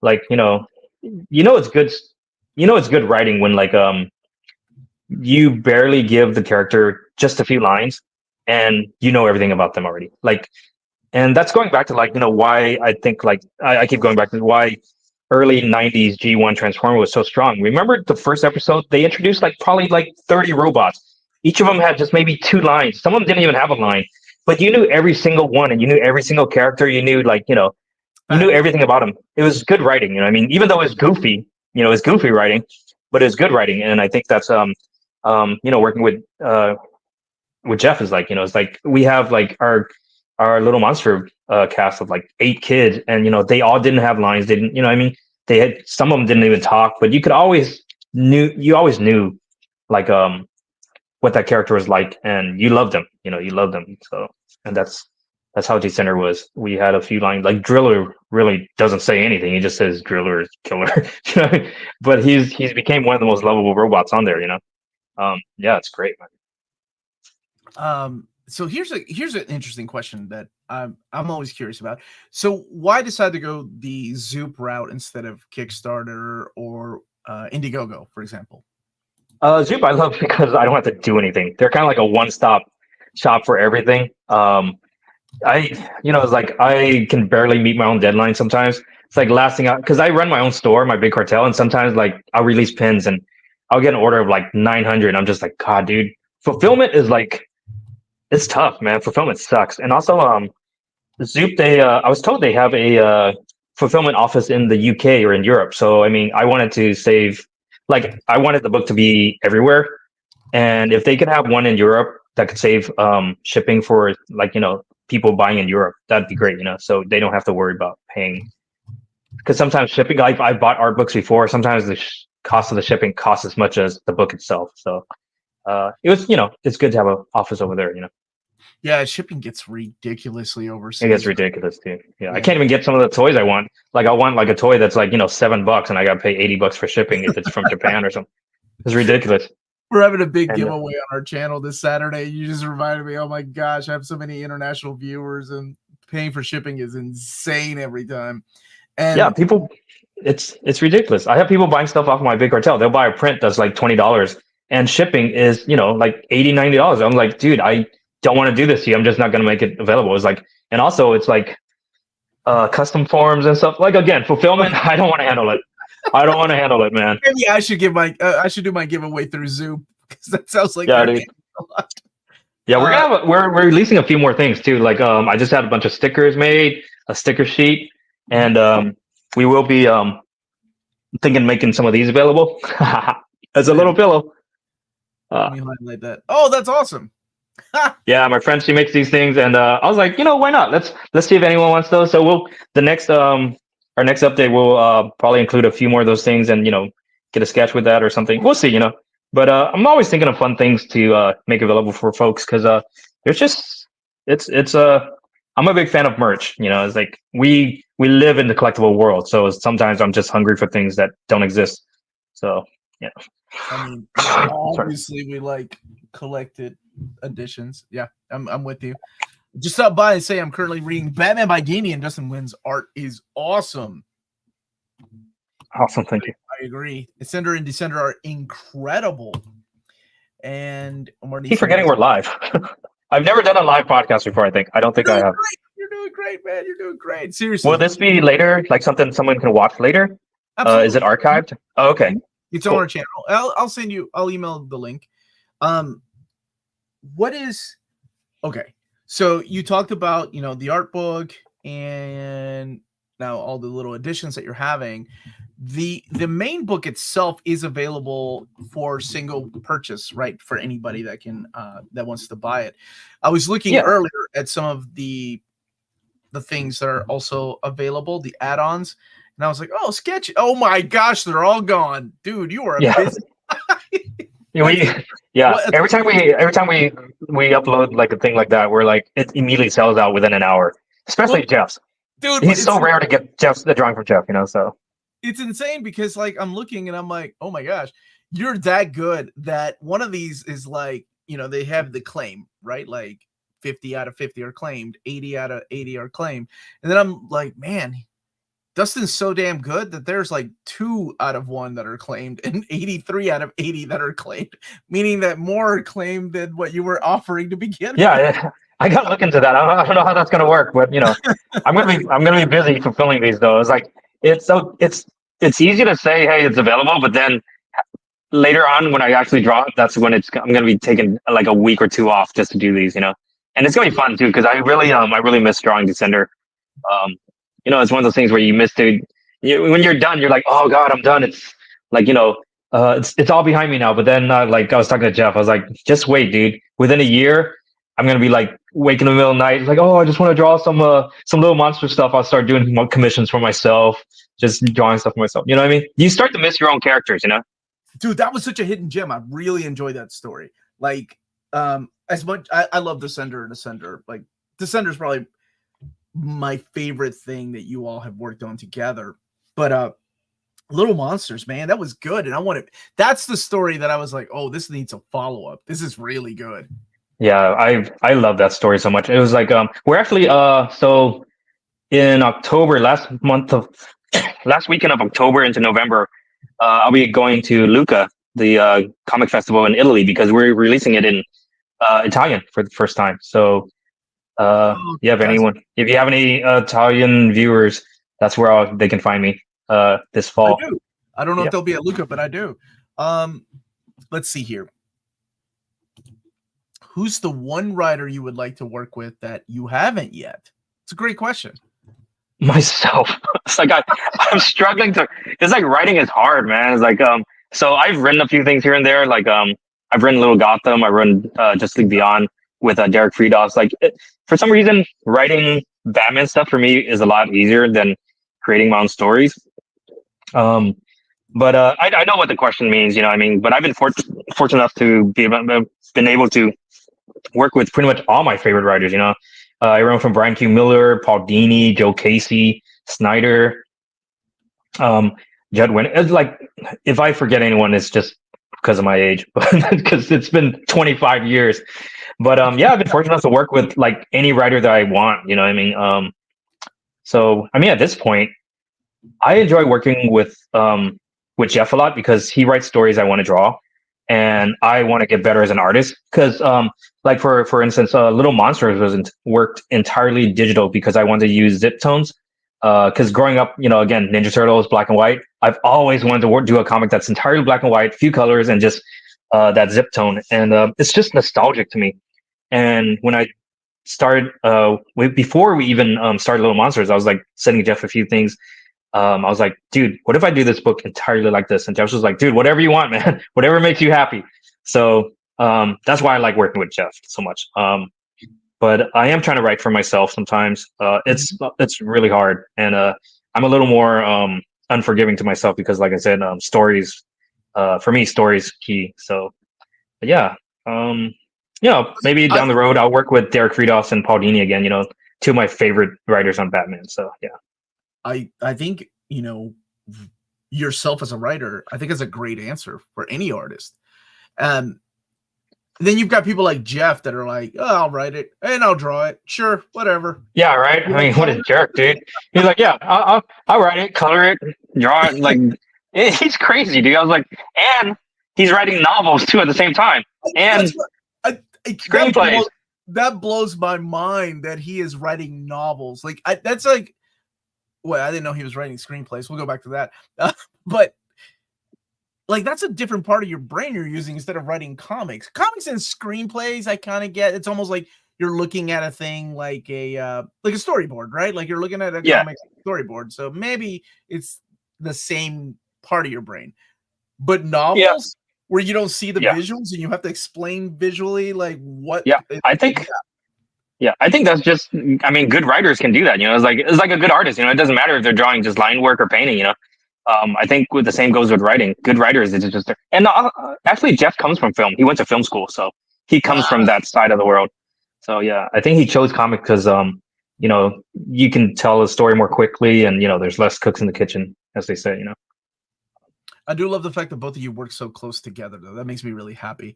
like, it's good. It's good writing when, like, you barely give the character just a few lines and everything about them already. Like, and that's going back to, like, why I think, like, I keep going back to why early 90s G1 Transformer was so strong. Remember the first episode? They introduced like probably like 30 robots. Each of them had just maybe 2 lines. Some of them didn't even have a line, but you knew every single one, and you knew every single character. You knew like, you knew everything about them. It was good writing. I mean, even though it was goofy, it's goofy writing, but it was good writing. And I think that's, working with Jeff is like, it's like we have like our Little Monster cast of like 8 kids, and they all didn't have lines. They didn't, I mean, they had, some of them didn't even talk, but you always knew like what that character was like, and you loved them. You loved them. So, and that's how Descender was. We had a few lines. Like Driller really doesn't say anything. He just says Driller is killer. But he's became one of the most lovable robots on there. Yeah, it's great, man. So here's an interesting question that I'm always curious about. So why decide to go the Zoop route instead of Kickstarter or Indiegogo, for example? Zoop I love because I don't have to do anything. They're kind of like a one-stop shop for everything. It's like I can barely meet my own deadline sometimes. It's like lasting out because I run my own store, my big cartel, and sometimes like I'll release pins and I'll get an order of like 900. And I'm just like, God, dude, fulfillment is like, it's tough, man. Fulfillment sucks. And also, Zoop, I was told they have a fulfillment office in the UK or in Europe. So, I mean, I wanted to save, like, I wanted the book to be everywhere. And if they could have one in Europe that could save shipping for, like, people buying in Europe, that'd be great, so they don't have to worry about paying. Because sometimes shipping, like, I bought art books before. Sometimes the cost of the shipping costs as much as the book itself. So, it was, it's good to have an office over there. Yeah, shipping gets ridiculously It gets overseas. ridiculous too. Yeah, I can't even get some of the toys I want. Like I want like a toy that's like $7, and I got to pay $80 for shipping if it's from Japan or something. It's ridiculous. We're having a big And giveaway on our channel this Saturday. You just reminded me. Oh my gosh, I have so many international viewers, and paying for shipping is insane every time. And yeah, people, it's ridiculous. I have people buying stuff off my big cartel. They'll buy a print that's like $20, and shipping is like $80, $90. I'm like, dude, I don't want to do this to you. I'm just not going to make it available. It's like, and also it's like custom forms and stuff. Like again, fulfillment. I don't want to handle it. I don't want to handle it, man. maybe I should give I should do my giveaway through Zoop, because that sounds like Yeah, dude. a lot. Yeah, we're gonna have we're releasing a few more things too. Like I just had a bunch of stickers made, a sticker sheet, and we will be thinking making some of these available as a little pillow. Let me highlight that. Oh, that's awesome. Yeah, my friend, she makes these things, and I was like, why not? Let's see if anyone wants those. So we'll our next update will probably include a few more of those things, and get a sketch with that or something. We'll see, But I'm always thinking of fun things to make available for folks, because there's just it's I'm a big fan of merch. It's like we live in the collectible world, so sometimes I'm just hungry for things that don't exist. So yeah. I mean, obviously we like collected editions. Yeah, I'm with you. Just stop by and say I'm currently reading Batman by Dini, and Dustin Nguyen's art is awesome. Awesome, thank you. I agree. Ascender and Descender are incredible. And Keep forgetting we're live. I've never done a live podcast before. I don't think I have. You're doing great, man. You're doing great. Seriously. Will this be later? Like something someone can watch later? Is it archived? Oh, okay. It's on our channel. I'll send you. I'll email the link. What is okay? So you talked about the art book, and now all the little additions that you're having. The main book itself is available for single purchase, right? For anybody that can that wants to buy it. I was looking earlier at some of the things that are also available, the add-ons, and I was like, oh, sketch. Oh my gosh, they're all gone, dude. You are a busy. Every time we upload like a thing like that, we're like, it immediately sells out within an hour. Especially Jeff's. Dude, he's so rare to get the drawing from Jeff, so it's insane, because like I'm looking and I'm like, oh my gosh, you're that good that one of these is like, they have the claim, right? Like 50 out of 50 are claimed, 80 out of 80 are claimed. And then I'm like, man, Dustin's so damn good that there's like 2 out of 1 that are claimed and 83 out of 80 that are claimed, meaning that more are claimed than what you were offering to begin with. Yeah, I got to look into that. I don't know how that's going to work, but I'm gonna be busy fulfilling these though. It's like it's easy to say, hey, it's available, but then later on when I actually draw it, that's when I'm gonna be taking like a week or 2 off just to do these, and it's gonna be fun too, because I really miss drawing Descender. It's one of those things where you miss it. When you're done, you're like, oh god, I'm done. It's like it's all behind me now. But then like I was talking to Jeff, I was like, just wait, dude. Within a year, I'm gonna be like waking in the middle of the night, like, oh, I just want to draw some little monster stuff. I'll start doing more commissions for myself, just drawing stuff for myself. You know what I mean? You start to miss your own characters, Dude, that was such a hidden gem. I really enjoyed that story. Like, as much I love Descender. Like, Descender's probably my favorite thing that you all have worked on together. But Little Monsters, man, that was good. And that's the story that I was like, oh, this needs a follow-up. This is really good. Yeah, I love that story so much. It was like we're actually so in October, last weekend of October into November, I'll be going to Lucca, the comic festival in Italy, because we're releasing it in Italian for the first time. So if you have any Italian viewers, that's where they can find me this fall. I don't know if they'll be at Lucca, but I do. Let's see here. Who's the one writer you would like to work with that you haven't yet? It's a great question. Myself. It's like I'm struggling to. It's like writing is hard, man. It's like So I've written a few things here and there. Like I've written Little Gotham. I've written Justice League Beyond with Derek Friedhoff. Like for some reason, writing Batman stuff for me is a lot easier than creating my own stories. But I know what the question means, you know what I mean? But I've been fortunate enough to been able to work with pretty much all my favorite writers, you know? Everyone from Brian Q. Miller, Paul Dini, Joe Casey, Snyder, um, Judd Wynn. It's like, if I forget anyone, it's just because of my age, because it's been 25 years. But yeah, I've been fortunate enough to work with like any writer that I want, you know what I mean? So, I mean, at this point, I enjoy working with Jeff a lot because he writes stories I want to draw, and I want to get better as an artist. Because like for instance, Little Monsters worked entirely digital because I wanted to use zip tones. Because growing up, you know, again, Ninja Turtles, black and white. I've always wanted to do a comic that's entirely black and white, few colors, and just that zip tone, and it's just nostalgic to me. And when I started, before we even started Little Monsters, I was like sending Jeff a few things. I was like, dude, what if I do this book entirely like this? And Jeff was like, dude, whatever you want, man, whatever makes you happy. So that's why I like working with Jeff so much. But I am trying to write for myself sometimes. It's really hard, and I'm a little more unforgiving to myself because, like I said, stories for me, stories key. So yeah, you know, maybe down the road I'll work with Derek Friedhoff and Paul Dini again. You know, two of my favorite writers on Batman. So yeah. I think, you know, yourself as a writer, I think is a great answer for any artist. Then you've got people like Jeff that are like, oh, I'll write it and I'll draw it. Sure, whatever. Yeah, right. I mean, what a jerk, dude. He's like, yeah, I'll write it, color it, draw it. Like, he's crazy, dude. I was like, and he's writing novels too at the same time, and screenplays. That blows my mind that he is writing novels. Like, that's like, well, I didn't know he was writing screenplays. We'll go back to that. But like, that's a different part of your brain you're using instead of writing comics. Comics and screenplays, I kind of get. It's almost like you're looking at a thing like a storyboard, right? Like you're looking at a comic storyboard. So maybe it's the same part of your brain. But novels where you don't see the visuals and you have to explain visually, like what. Yeah, I think. Yeah, I think that's just. I mean, good writers can do that. You know, it's like a good artist. You know, it doesn't matter if they're drawing just line work or painting. You know, I think the same goes with writing. Good writers, it's just. And actually, Jeff comes from film. He went to film school, so he comes from that side of the world. So yeah, I think he chose comic because you know, you can tell a story more quickly, and you know, there's less cooks in the kitchen, as they say. You know. I do love the fact that both of you work so close together, though. That makes me really happy.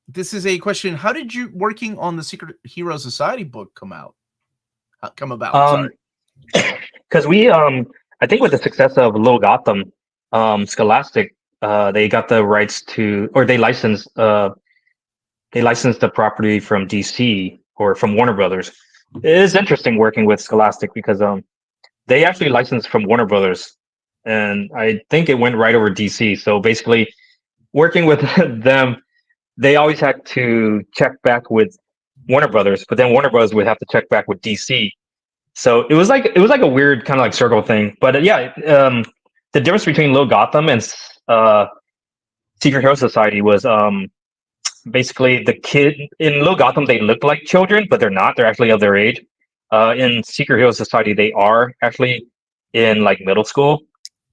This is a question. How did you working on the Secret Hero Society book come about? Because we, I think with the success of Little Gotham, Scholastic, they got the rights to, or they licensed the property from DC or from Warner Brothers. It is interesting working with Scholastic because they actually licensed from Warner Brothers, and I think it went right over DC. So basically, working with them, they always had to check back with Warner Brothers, but then Warner Brothers would have to check back with DC. So it was like a weird kind of like circle thing. But yeah, the difference between Little Gotham and Secret Hero Society was basically the kid in Little Gotham, they look like children, but they're not. They're actually of their age. In Secret Hero Society, they are actually in like middle school.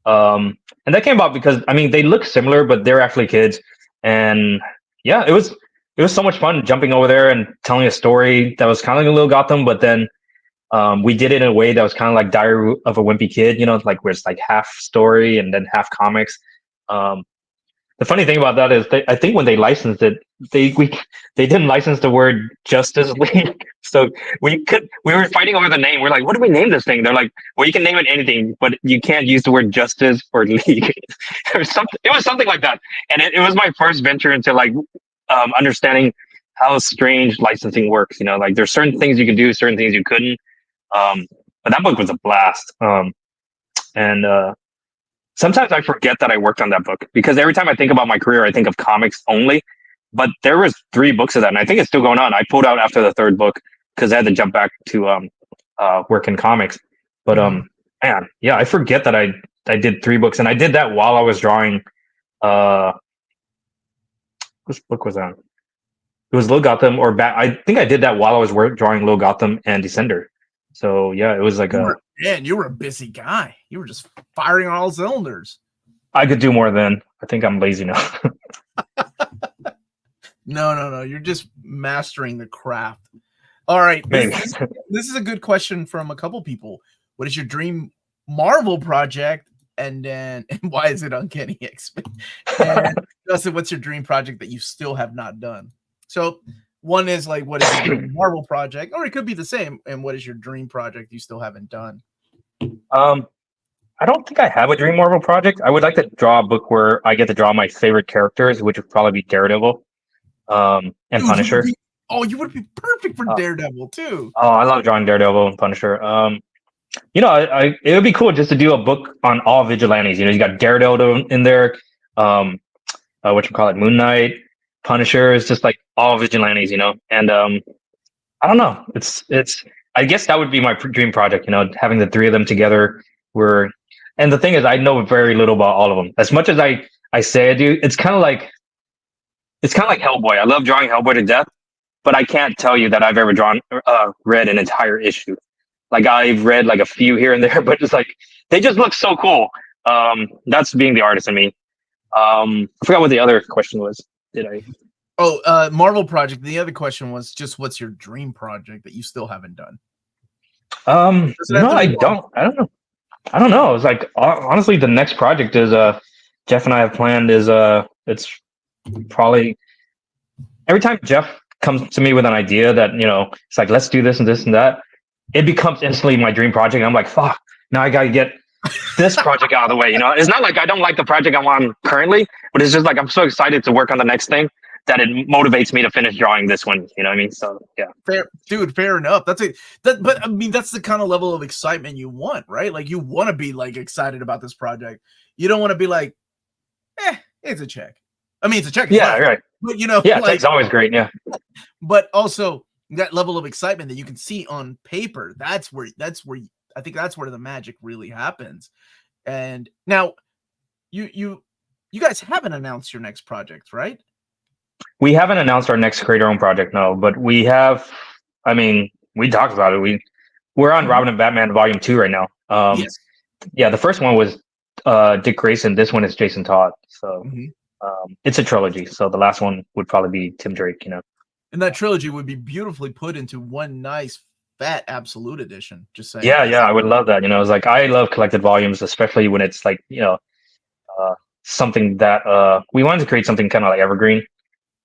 And that came about because I mean they look similar, but they're actually kids. And yeah, it was so much fun jumping over there and telling a story that was kind of like a Little Gotham, but then we did it in a way that was kind of like Diary of a Wimpy Kid, you know, like where it's like half story and then half comics. The funny thing about that is I think when they licensed it, they didn't license the word Justice League, so we were fighting over the name. We're like, what do we name this thing? They're like, well, you can name it anything, but you can't use the word Justice or League. It was something like that, and it was my first venture into like understanding how strange licensing works. You know, like there's certain things you can do, certain things you couldn't. But that book was a blast, and sometimes I forget that I worked on that book because every time I think about my career, I think of comics only. But there was 3 books of that, and I think it's still going on. I pulled out after the 3rd book because I had to jump back to work in comics. But man, yeah, I forget that I did 3 books, and I did that while I was drawing. Which book was that? It was Little Gotham or I think I did that while I was drawing Little Gotham and Descender. So yeah, it was like you were a busy guy. You were just firing on all cylinders. I could do more then. I think I'm lazy now. No. You're just mastering the craft. All right. Maybe. This is a good question from a couple people. What is your dream Marvel project? And why is it Uncanny X-Men? And Dustin, what's your dream project that you still have not done? So one is like, what is your dream Marvel project? Or it could be the same. And what is your dream project you still haven't done? I don't think I have a dream Marvel project. I would like to draw a book where I get to draw my favorite characters, which would probably be Daredevil, and Punisher. You would be perfect for Daredevil too. Oh, I love drawing Daredevil and Punisher. It would be cool just to do a book on all vigilantes. You got Daredevil in there, Moon Knight, Punisher is just like all vigilantes, and I don't know. It's I guess that would be my dream project, having the three of them together. And the thing is, I know very little about all of them. As much as I say I do, it's kind of like Hellboy. I love drawing Hellboy to death, but I can't tell you that I've ever read an entire issue. Like I've read like a few here and there, but just like they just look so cool. That's being the artist in me. I forgot what the other question was. Did I? Marvel project. The other question was just what's your dream project that you still haven't done? No, I don't know. I don't know. It's like honestly, the next project is Jeff and I have planned is it's probably every time Jeff comes to me with an idea that it's like let's do this and this and that, it becomes instantly my dream project. I'm like, fuck, now I gotta get this project out of the way. It's not like I don't like the project I'm on currently, but it's just like I'm so excited to work on the next thing that it motivates me to finish drawing this one. You know what I mean? So yeah, fair enough. But I mean, that's the kind of level of excitement you want, right? Like you want to be like excited about this project. You don't want to be like, it's a check. I mean, it's a check. Yeah, right. But check's always great. Yeah, but also that level of excitement that you can see on paper. That's where I think that's where the magic really happens. And now, you guys haven't announced your next project, right? We haven't announced our next create our own project, no, but we have. I mean, we talked about it. We're on Robin and Batman Volume 2 right now. Yes. Yeah, the first one was Dick Grayson. This one is Jason Todd. So it's a trilogy. So the last one would probably be Tim Drake. And that trilogy would be beautifully put into one nice fat absolute edition. Just saying. Yeah, I would love that. It's like I love collected volumes, especially when it's like something that we wanted to create something kind of like evergreen.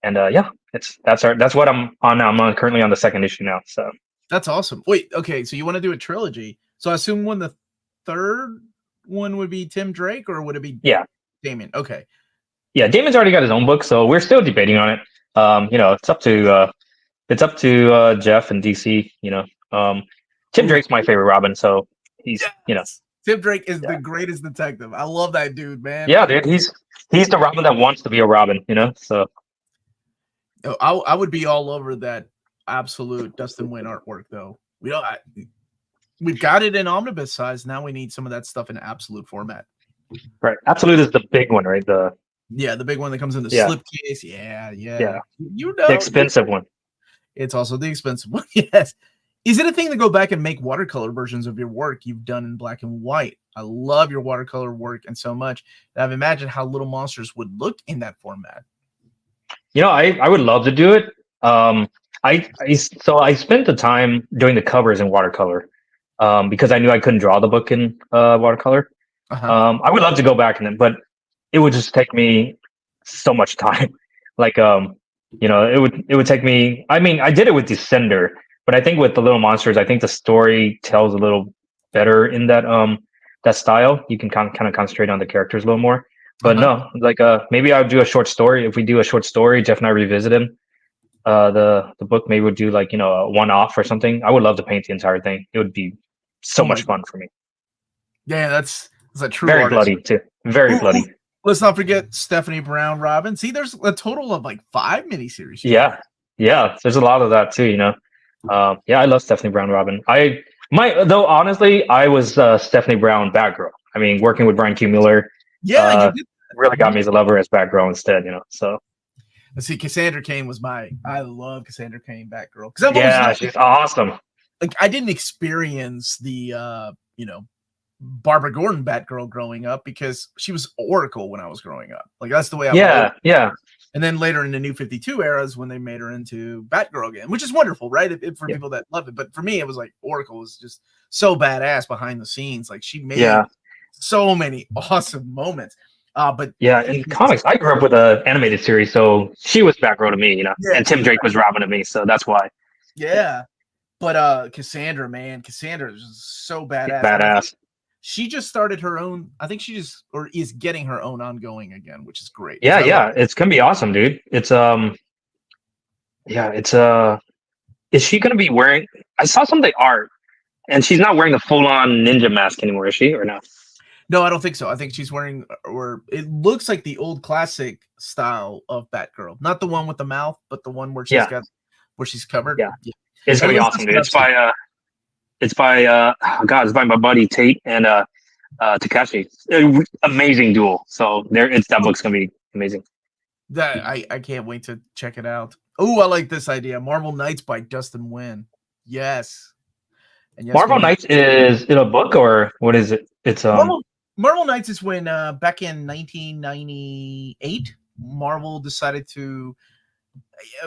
And that's what I'm on now. I'm currently on the second issue now. So that's awesome. Wait, okay, so you want to do a trilogy? So I assume the third one would be Tim Drake, or would it be Damien? Okay. Yeah, Damien's already got his own book, so we're still debating on it. It's up to Jeff and DC. Tim Drake's my favorite Robin, so he's Tim Drake is the greatest detective. I love that dude, man. Yeah, dude, he's the Robin that wants to be a Robin. So. I would be all over that absolute Dustin Nguyen artwork, though. We've got it in omnibus size. Now we need some of that stuff in absolute format. Right, absolute is the big one, right? The big one that comes in the slipcase. Yeah. The expensive one. It's also the expensive one. Yes. Is it a thing to go back and make watercolor versions of your work you've done in black and white? I love your watercolor work and so much. And I've imagined how Little Monsters would look in that format. I would love to do it. I spent the time doing the covers in watercolor because I knew I couldn't draw the book in watercolor. I would love to go back in it, but it would just take me so much time. Like, it would take me. I mean, I did it with Descender, but I think with the Little Monsters, I think the story tells a little better in that style. You can kind of concentrate on the characters a little more. But no, like maybe I'll do a short story. If we do a short story, Jeff and I revisit him. The book maybe would do like a one-off or something. I would love to paint the entire thing. It would be so much fun for me. Yeah, that's a true very artist. Bloody too. Very bloody. Let's not forget Stephanie Brown Robin. See, there's a total of like 5 miniseries. Yeah. There's a lot of that too. I love Stephanie Brown Robin. Though honestly, I was Stephanie Brown Batgirl. I mean, working with Brian Q. Miller. Yeah, you did. Really got me as a lover as Batgirl instead. So. Let's see, Cassandra Cain was I love Cassandra Cain Batgirl. She's awesome. like I didn't experience the Barbara Gordon Batgirl growing up because she was Oracle when I was growing up. Like that's the way I yeah. And then later in the New 52 eras when they made her into Batgirl again, which is wonderful, right? For people that love it. But for me, it was like Oracle was just so badass behind the scenes. Like she made so many awesome moments. But in comics, I grew up with an animated series, so she was Batgirl to me, and Tim Drake was Robin to me, so that's why. Yeah. But Cassandra, man, Cassandra is so badass. Badass. She just started her own. I think she just is getting her own ongoing again, which is great. Yeah. It's gonna be awesome, dude. It's is she gonna be wearing? I saw some of the art, and she's not wearing the full-on ninja mask anymore, is she, or no? No, I don't think so. I think she's wearing, or it looks like the old classic style of Batgirl, not the one with the mouth, but the one where she's got where she's covered. Yeah. It's gonna be awesome, dude. It's by my buddy Tate and Takashi. Amazing duel. So that book's gonna be amazing. That I can't wait to check it out. Oh, I like this idea. Marvel Knights by Dustin Nguyen. Yes. And yes, Marvel Knights is it a book or what is it? It's Marvel Knights is when back in 1998, Marvel decided to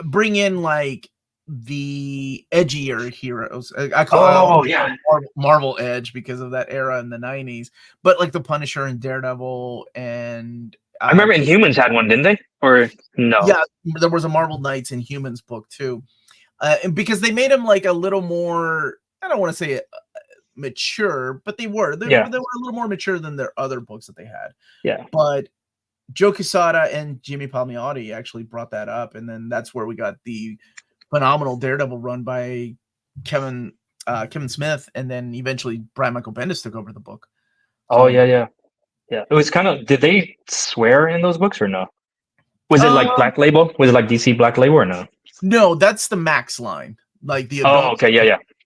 bring in like the edgier heroes. I call it Marvel Edge because of that era in the 90s. But like the Punisher and Daredevil and I remember Inhumans had one, didn't they? Or no? Yeah, there was a Marvel Knights Inhumans book too, and because they made them like a little more. I don't want to say mature, but they were. They were a little more mature than their other books that they had. Yeah. But Joe Quesada and Jimmy Palmiotti actually brought that up, and then that's where we got the phenomenal Daredevil run by Kevin Smith, and then eventually Brian Michael Bendis took over the book. So, yeah. It was kind of. Did they swear in those books or no? Was it like Black Label? Was it like DC Black Label or no? No, that's the Max line, like the.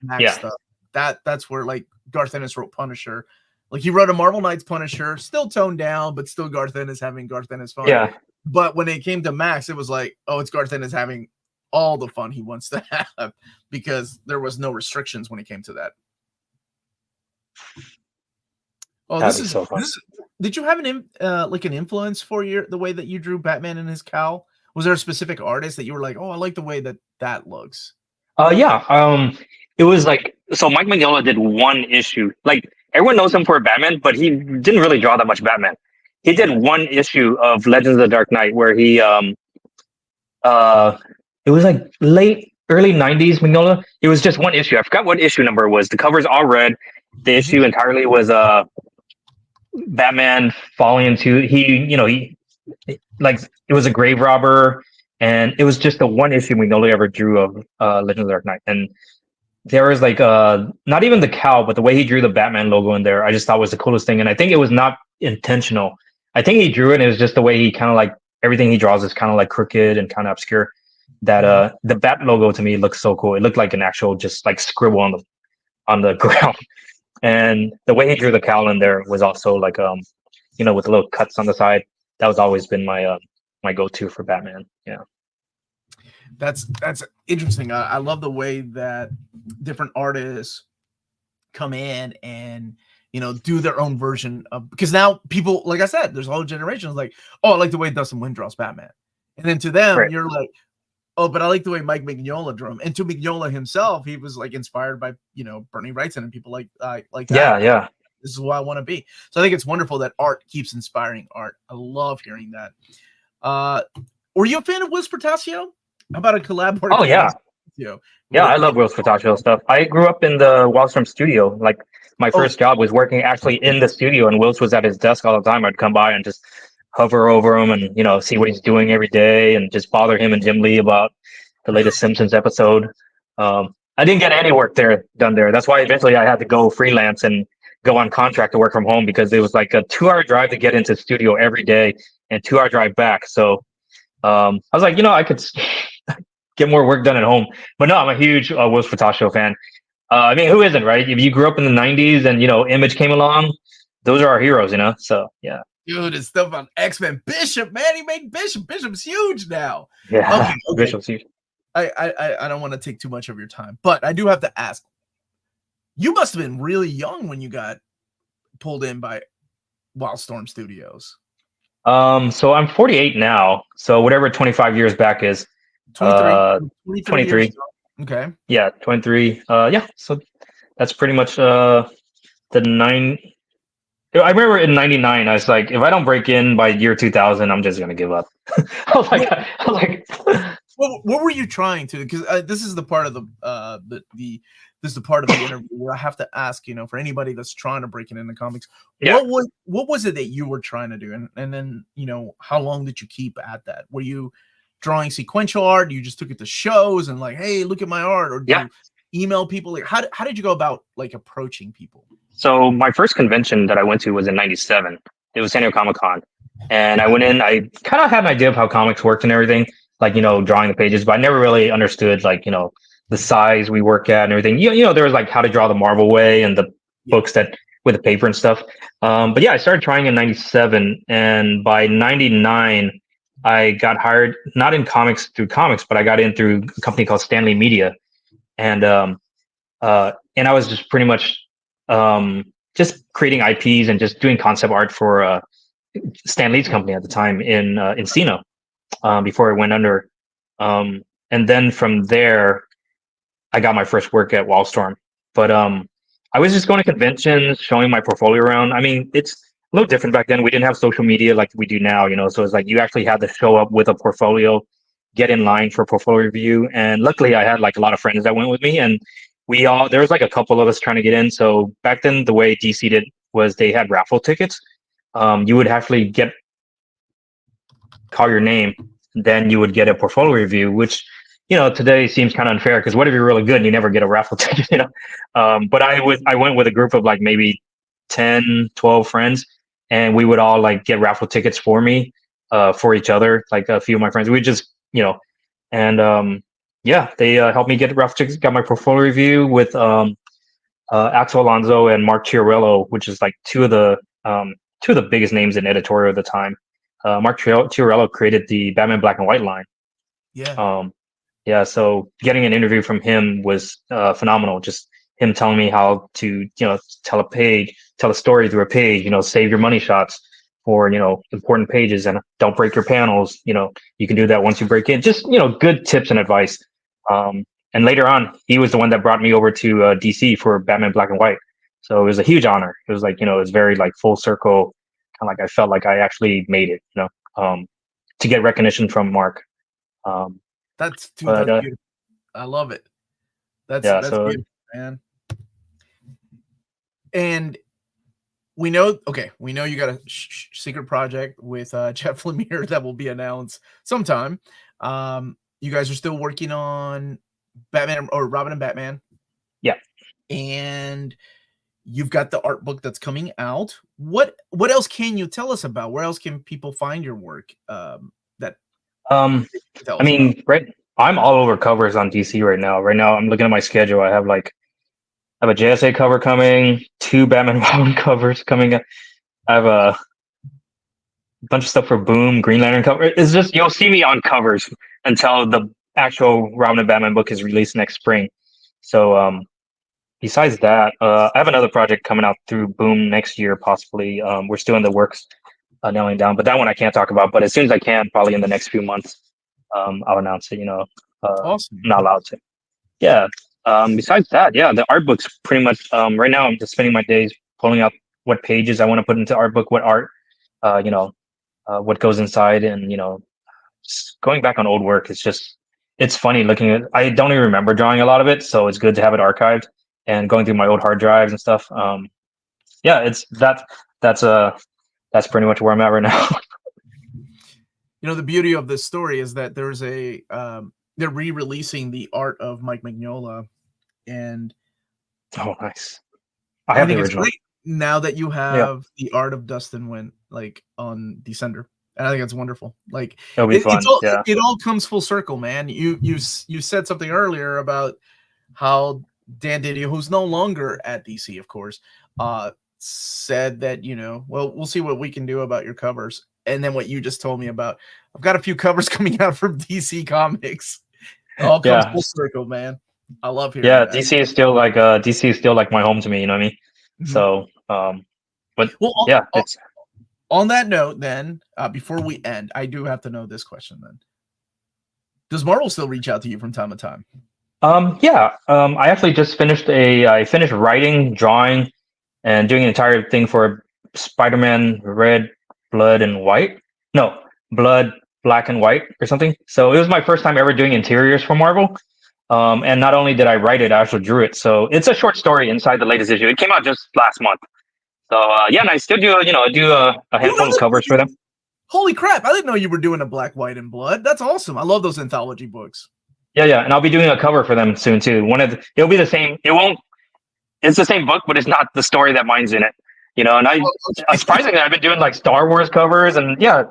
Max stuff. That's where like Garth Ennis wrote Punisher. Like he wrote a Marvel Knights Punisher, still toned down, but still Garth Ennis having Garth Ennis fun. Yeah. But when it came to Max, it was like, oh, it's Garth Ennis having all the fun he wants to have because there was no restrictions when it came to that. Oh, this is so fun. Did you have an influence for the way that you drew Batman and his cowl? Was there a specific artist that you were like, oh, I like the way that looks? It was like, so Mike Mignola did one issue. Like everyone knows him for Batman, but he didn't really draw that much Batman. He did one issue of Legends of the Dark Knight where he it was like early 90s Mignola. It was just one issue. I forgot what issue number it was. The cover's all red. The issue entirely was Batman falling into he like it was a grave robber, and it was just the one issue Mignola ever drew of Legends of the Dark Knight. And there was like not even the cowl, but the way he drew the Batman logo in there, I just thought was the coolest thing. And I think it was not intentional. I think he drew it, and it was just the way he kind of like everything he draws is kind of like crooked and kind of obscure. That the Bat logo to me looks so cool. It looked like an actual just like scribble on the ground. And the way he drew the cowl in there was also like with the little cuts on the side. That was always been my my go-to for Batman. Yeah. That's interesting. I love the way that different artists come in and do their own version of, because now people, like I said, there's a whole generation like, oh, I like the way Dustin Nguyen draws Batman, and then to them you're like, oh, but I like the way Mike Mignola drew him. And to Mignola himself, he was like inspired by Bernie Wrightson and people like that. Yeah. This is who I want to be. So I think it's wonderful that art keeps inspiring art. I love hearing that. Were you a fan of Will Spertasio? How about a collaborative? Oh yeah. Yeah, I love Will Spertasio stuff. I grew up in the Wallstrom studio. Like my first job was working actually in the studio, and Wills was at his desk all the time. I'd come by and just hover over him and see what he's doing every day, and just bother him and Jim Lee about the latest Simpsons episode. I didn't get any work done there. That's why eventually I had to go freelance and go on contract to work from home, because it was like a 2-hour drive to get into the studio every day and 2-hour drive back. So I was like, I could get more work done at home. But no, I'm a huge Will Spertasio fan. I mean, who isn't, right? If you grew up in the 90s and, Image came along, those are our heroes, So, yeah. Dude, it's stuff on X-Men. Bishop, man, he made Bishop. Bishop's huge now. Yeah, okay. Bishop's huge. I don't want to take too much of your time, but I do have to ask, You must have been really young when you got pulled in by Wildstorm Studios. So I'm 48 now. So whatever 25 years back is, 23 years 23. ago. Okay. Yeah, 23. Yeah. So that's pretty much the nine. I remember in '99, I was like, if I don't break in by year 2000, I'm just gonna give up. I was like, what were you trying to? Because this is the part of this is the part of the interview where I have to ask, for anybody that's trying to break it into comics, yeah. what was it that you were trying to do, and then how long did you keep at that? Were you drawing sequential art? You just took it to shows and like, hey, look at my art, or do you email people? Like, how did you go about like approaching people? So my first convention that I went to was in '97. It was San Diego Comic-Con, and I went in. I kind of had an idea of how comics worked and everything, like drawing the pages, but I never really understood like the size we work at and everything. There was like how to draw the Marvel way and the books that with the paper and stuff. But yeah, I started trying in '97, and by '99, I got hired not in comics through comics, but I got in through a company called Stanley Media, and I was just pretty much just creating IPs and just doing concept art for Stan Lee's company at the time in Encino before it went under. And then from there, I got my first work at Wildstorm. But I was just going to conventions, showing my portfolio around. I mean, it's a little different back then. We didn't have social media like we do now, so it's like you actually had to show up with a portfolio, get in line for a portfolio review. And luckily, I had like a lot of friends that went with me, and there was like a couple of us trying to get in. So back then, the way DC did was they had raffle tickets. You would actually call your name, then you would get a portfolio review, which today seems kind of unfair because what if you're really good and you never get a raffle ticket? But I went with a group of like maybe 10, 12 friends, and we would all like get raffle tickets for me, for each other. Like a few of my friends, we just and yeah, they helped me get raffle tickets. Got my portfolio review with Axel Alonso and Mark Chiarello, which is like two of the biggest names in editorial at the time. Mark Chiarello created the Batman Black and White line. Yeah. So getting an interview from him was phenomenal. Just him telling me how to tell a story through a page. Save your money shots for important pages and don't break your panels. You can do that once you break in. Just good tips and advice. And later on, he was the one that brought me over to DC for Batman Black and White. So it was a huge honor. It was like it was very like full circle. Kind of like I felt like I actually made it. To get recognition from Mark. That's beautiful. I love it. That's beautiful, man. And we know you got a secret project with Jeff Lemire that will be announced sometime. You guys are still working on Batman or Robin and Batman. Yeah. And you've got the art book that's coming out. What else can you tell us about? Where else can people find your work? I mean, I'm all over covers on DC right now. Right now, I'm looking at my schedule. I have a JSA cover coming, 2 Batman Robin covers coming. I have a bunch of stuff for Boom, Green Lantern cover. It's just you'll see me on covers until the actual Robin and Batman book is released next spring. So besides that, I have another project coming out through Boom next year, possibly. We're still in the works, nailing down, but that one I can't talk about. But as soon as I can, probably in the next few months, I'll announce it. Awesome. I'm not allowed to. Yeah. Besides that, yeah, the art book's pretty much. Right now, I'm just spending my days pulling out what pages I want to put into art book, what art, what goes inside, and just going back on old work. It's funny looking at. I don't even remember drawing a lot of it, so it's good to have it archived and going through my old hard drives and stuff. Yeah, it's that's pretty much where I'm at right now. The beauty of this story is that there's they're re-releasing the art of Mike Mignola, and oh, nice. I have the original. It's great now that you have the art of Dustin Nguyen like on Descender, and I think it's wonderful. Like it'll be fun. It all comes full circle, man. You said something earlier about how Dan Didio, who's no longer at DC, of course, said that well, we'll see what we can do about your covers. And then what you just told me about, I've got a few covers coming out from DC Comics. It all comes full circle, man. I love hearing Yeah, that. DC is still like my home to me. You know what I mean? Mhm. So, but Well, yeah, it's on that note, then, before we end, I do have to know this question. Then, does Marvel still reach out to you from time to time? yeah. I actually just I finished writing, drawing, and doing an entire thing for Spider-Man Red, Blood, and White. No, Blood, Black, and White or something. So it was my first time ever doing interiors for Marvel. And not only did I write it, I actually drew it. So it's a short story inside the latest issue. It came out just last month. So yeah, and I still do a You handful of covers for them. Holy crap! I didn't know you were doing a Black, White, and Blood. That's awesome. I love those anthology books. Yeah, yeah, and I'll be doing a cover for them soon too. It'll be the same. It won't. It's the same book, but it's not the story that mine's in it. You know, and surprisingly, I've been doing like Star Wars covers, and yeah,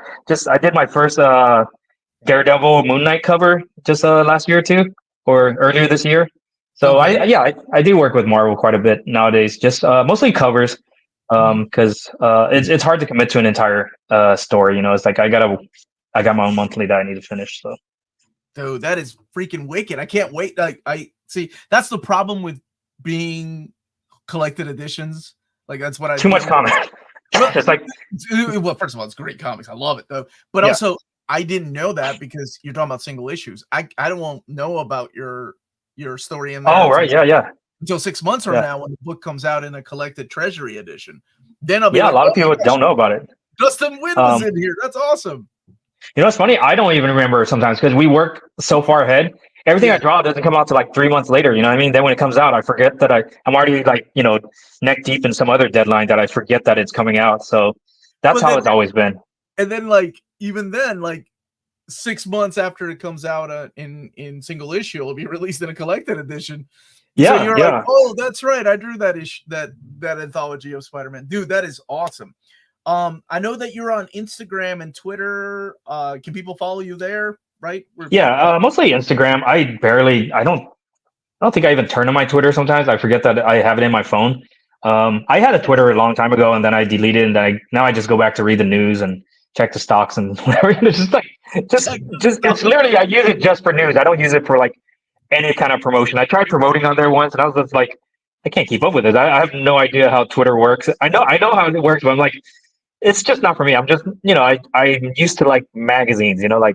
I did my first Daredevil Moon Knight cover just last year too, or earlier this year. So Okay. I do work with Marvel quite a bit nowadays, just mostly covers, because it's hard to commit to an entire story. You know, it's like I got my own monthly that I need to finish. So. Dude, that is freaking wicked. I can't wait. Like, I see that's the problem with being collected editions. Like, that's what I Too much comics. Well, It's like, well, first of all, it's great comics. I love it though. But yeah. also, I didn't know that because you're talking about single issues. I don't know about your story in there. Oh, right. Yeah. Until 6 months from now, when the book comes out in a collected treasury edition, then I'll be a like, lot oh of people don't know about it. Dustin Nguyen was in here. That's awesome. You know, it's funny. I don't even remember sometimes because we work so far ahead. Everything I draw doesn't come out to like 3 months later. You know what I mean? Then when it comes out, I forget that I'm already like, neck deep in some other deadline that I forget that it's coming out. So that's how it's always been. And then even then, 6 months after it comes out in single issue, it'll be released in a collected edition. Yeah, so you're like, oh, that's right. I drew that that anthology of Spider-Man. Dude, that is awesome. I know that you're on Instagram and Twitter. Can people follow you there? Right? Yeah, mostly Instagram. I don't think I even turn on my Twitter sometimes. I forget that I have it in my phone. I had a Twitter a long time ago, and then I deleted it, and now I just go back to read the news and check the stocks and whatever. It's it's literally, I use it just for news. I don't use it for like any kind of promotion. I tried promoting on there once, and I was just like, I can't keep up with it. I have no idea how Twitter works. I know how it works, but I'm like, it's just not for me. I'm just, I'm used to like magazines, like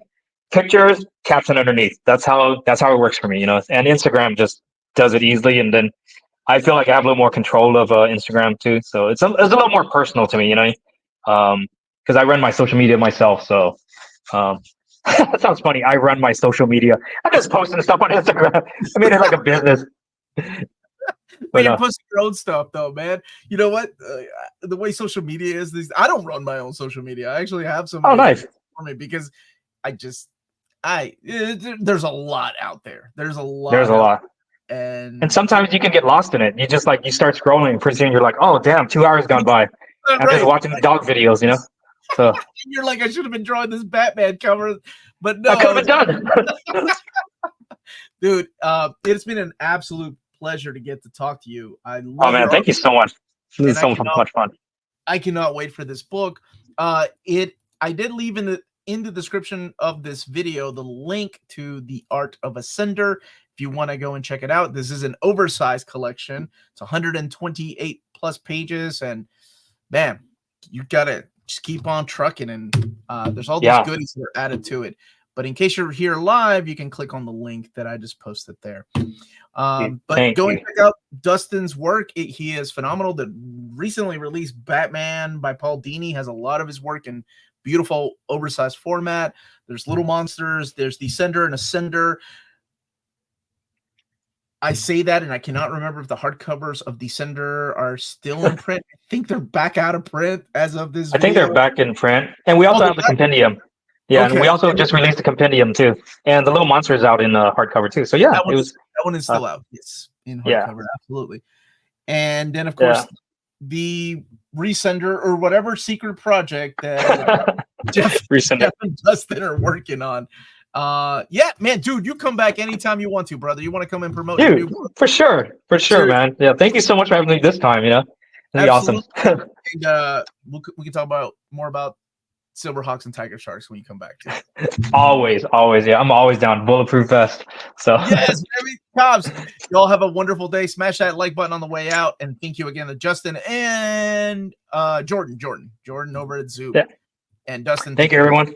pictures, caption underneath. That's how it works for me, and Instagram just does it easily. And then I feel like I have a little more control of Instagram too. So it's a little more personal to me, because I run my social media myself. So that sounds funny. I run my social media. I'm just posting stuff on Instagram. I made it like a business. But you're posting your own stuff, though, man. You know what? The way social media is, I don't run my own social media. I actually have some. Oh, nice. For me because there's a lot out there. There's a lot. And sometimes you can get lost in it. You just you start scrolling, pretty soon you're like, oh damn, 2 hours gone by. I'm just watching the dog videos, So you're like, I should have been drawing this Batman cover, but no, I could have been done. Dude, it's been an absolute pleasure to get to talk to you. Thank you so much. This is so much fun. I cannot wait for this book. I did leave in the description of this video the link to The Art of Ascender. If you want to go and check it out, this is an oversized collection. It's 128 plus pages, and man, you gotta just keep on trucking. And there's all these goodies that are added to it. But in case you're here live, you can click on the link that I just posted there. But go and check out Dustin's work. He is phenomenal. The recently released Batman by Paul Dini has a lot of his work in beautiful oversized format. There's Little Monsters. There's Descender and Ascender. I say that, and I cannot remember if the hardcovers of Descender are still in print. I think they're back out of print as of this. I think they're back in print, and we also have the compendium. Yeah, and we also just released the compendium too, and the Little Monster is out in hardcover too. So yeah, that one is still out. Yes, in hardcover, absolutely. And then of course the Resender or whatever secret project that Jeff and Dustin are working on. Yeah, man, dude, you come back anytime you want to, brother. You want to come and promote? Dude, for sure, man. Yeah, thank you so much for having me this time. It'll be awesome. And we can talk more about Silverhawks and Tiger Sharks when you come back to. Always, yeah. I'm always down. Bulletproof vest. So yes, cops. You all have a wonderful day. Smash that like button on the way out, and thank you again to Justin and Jordan over at Zoop. Yeah. And Dustin. Thank you, everyone.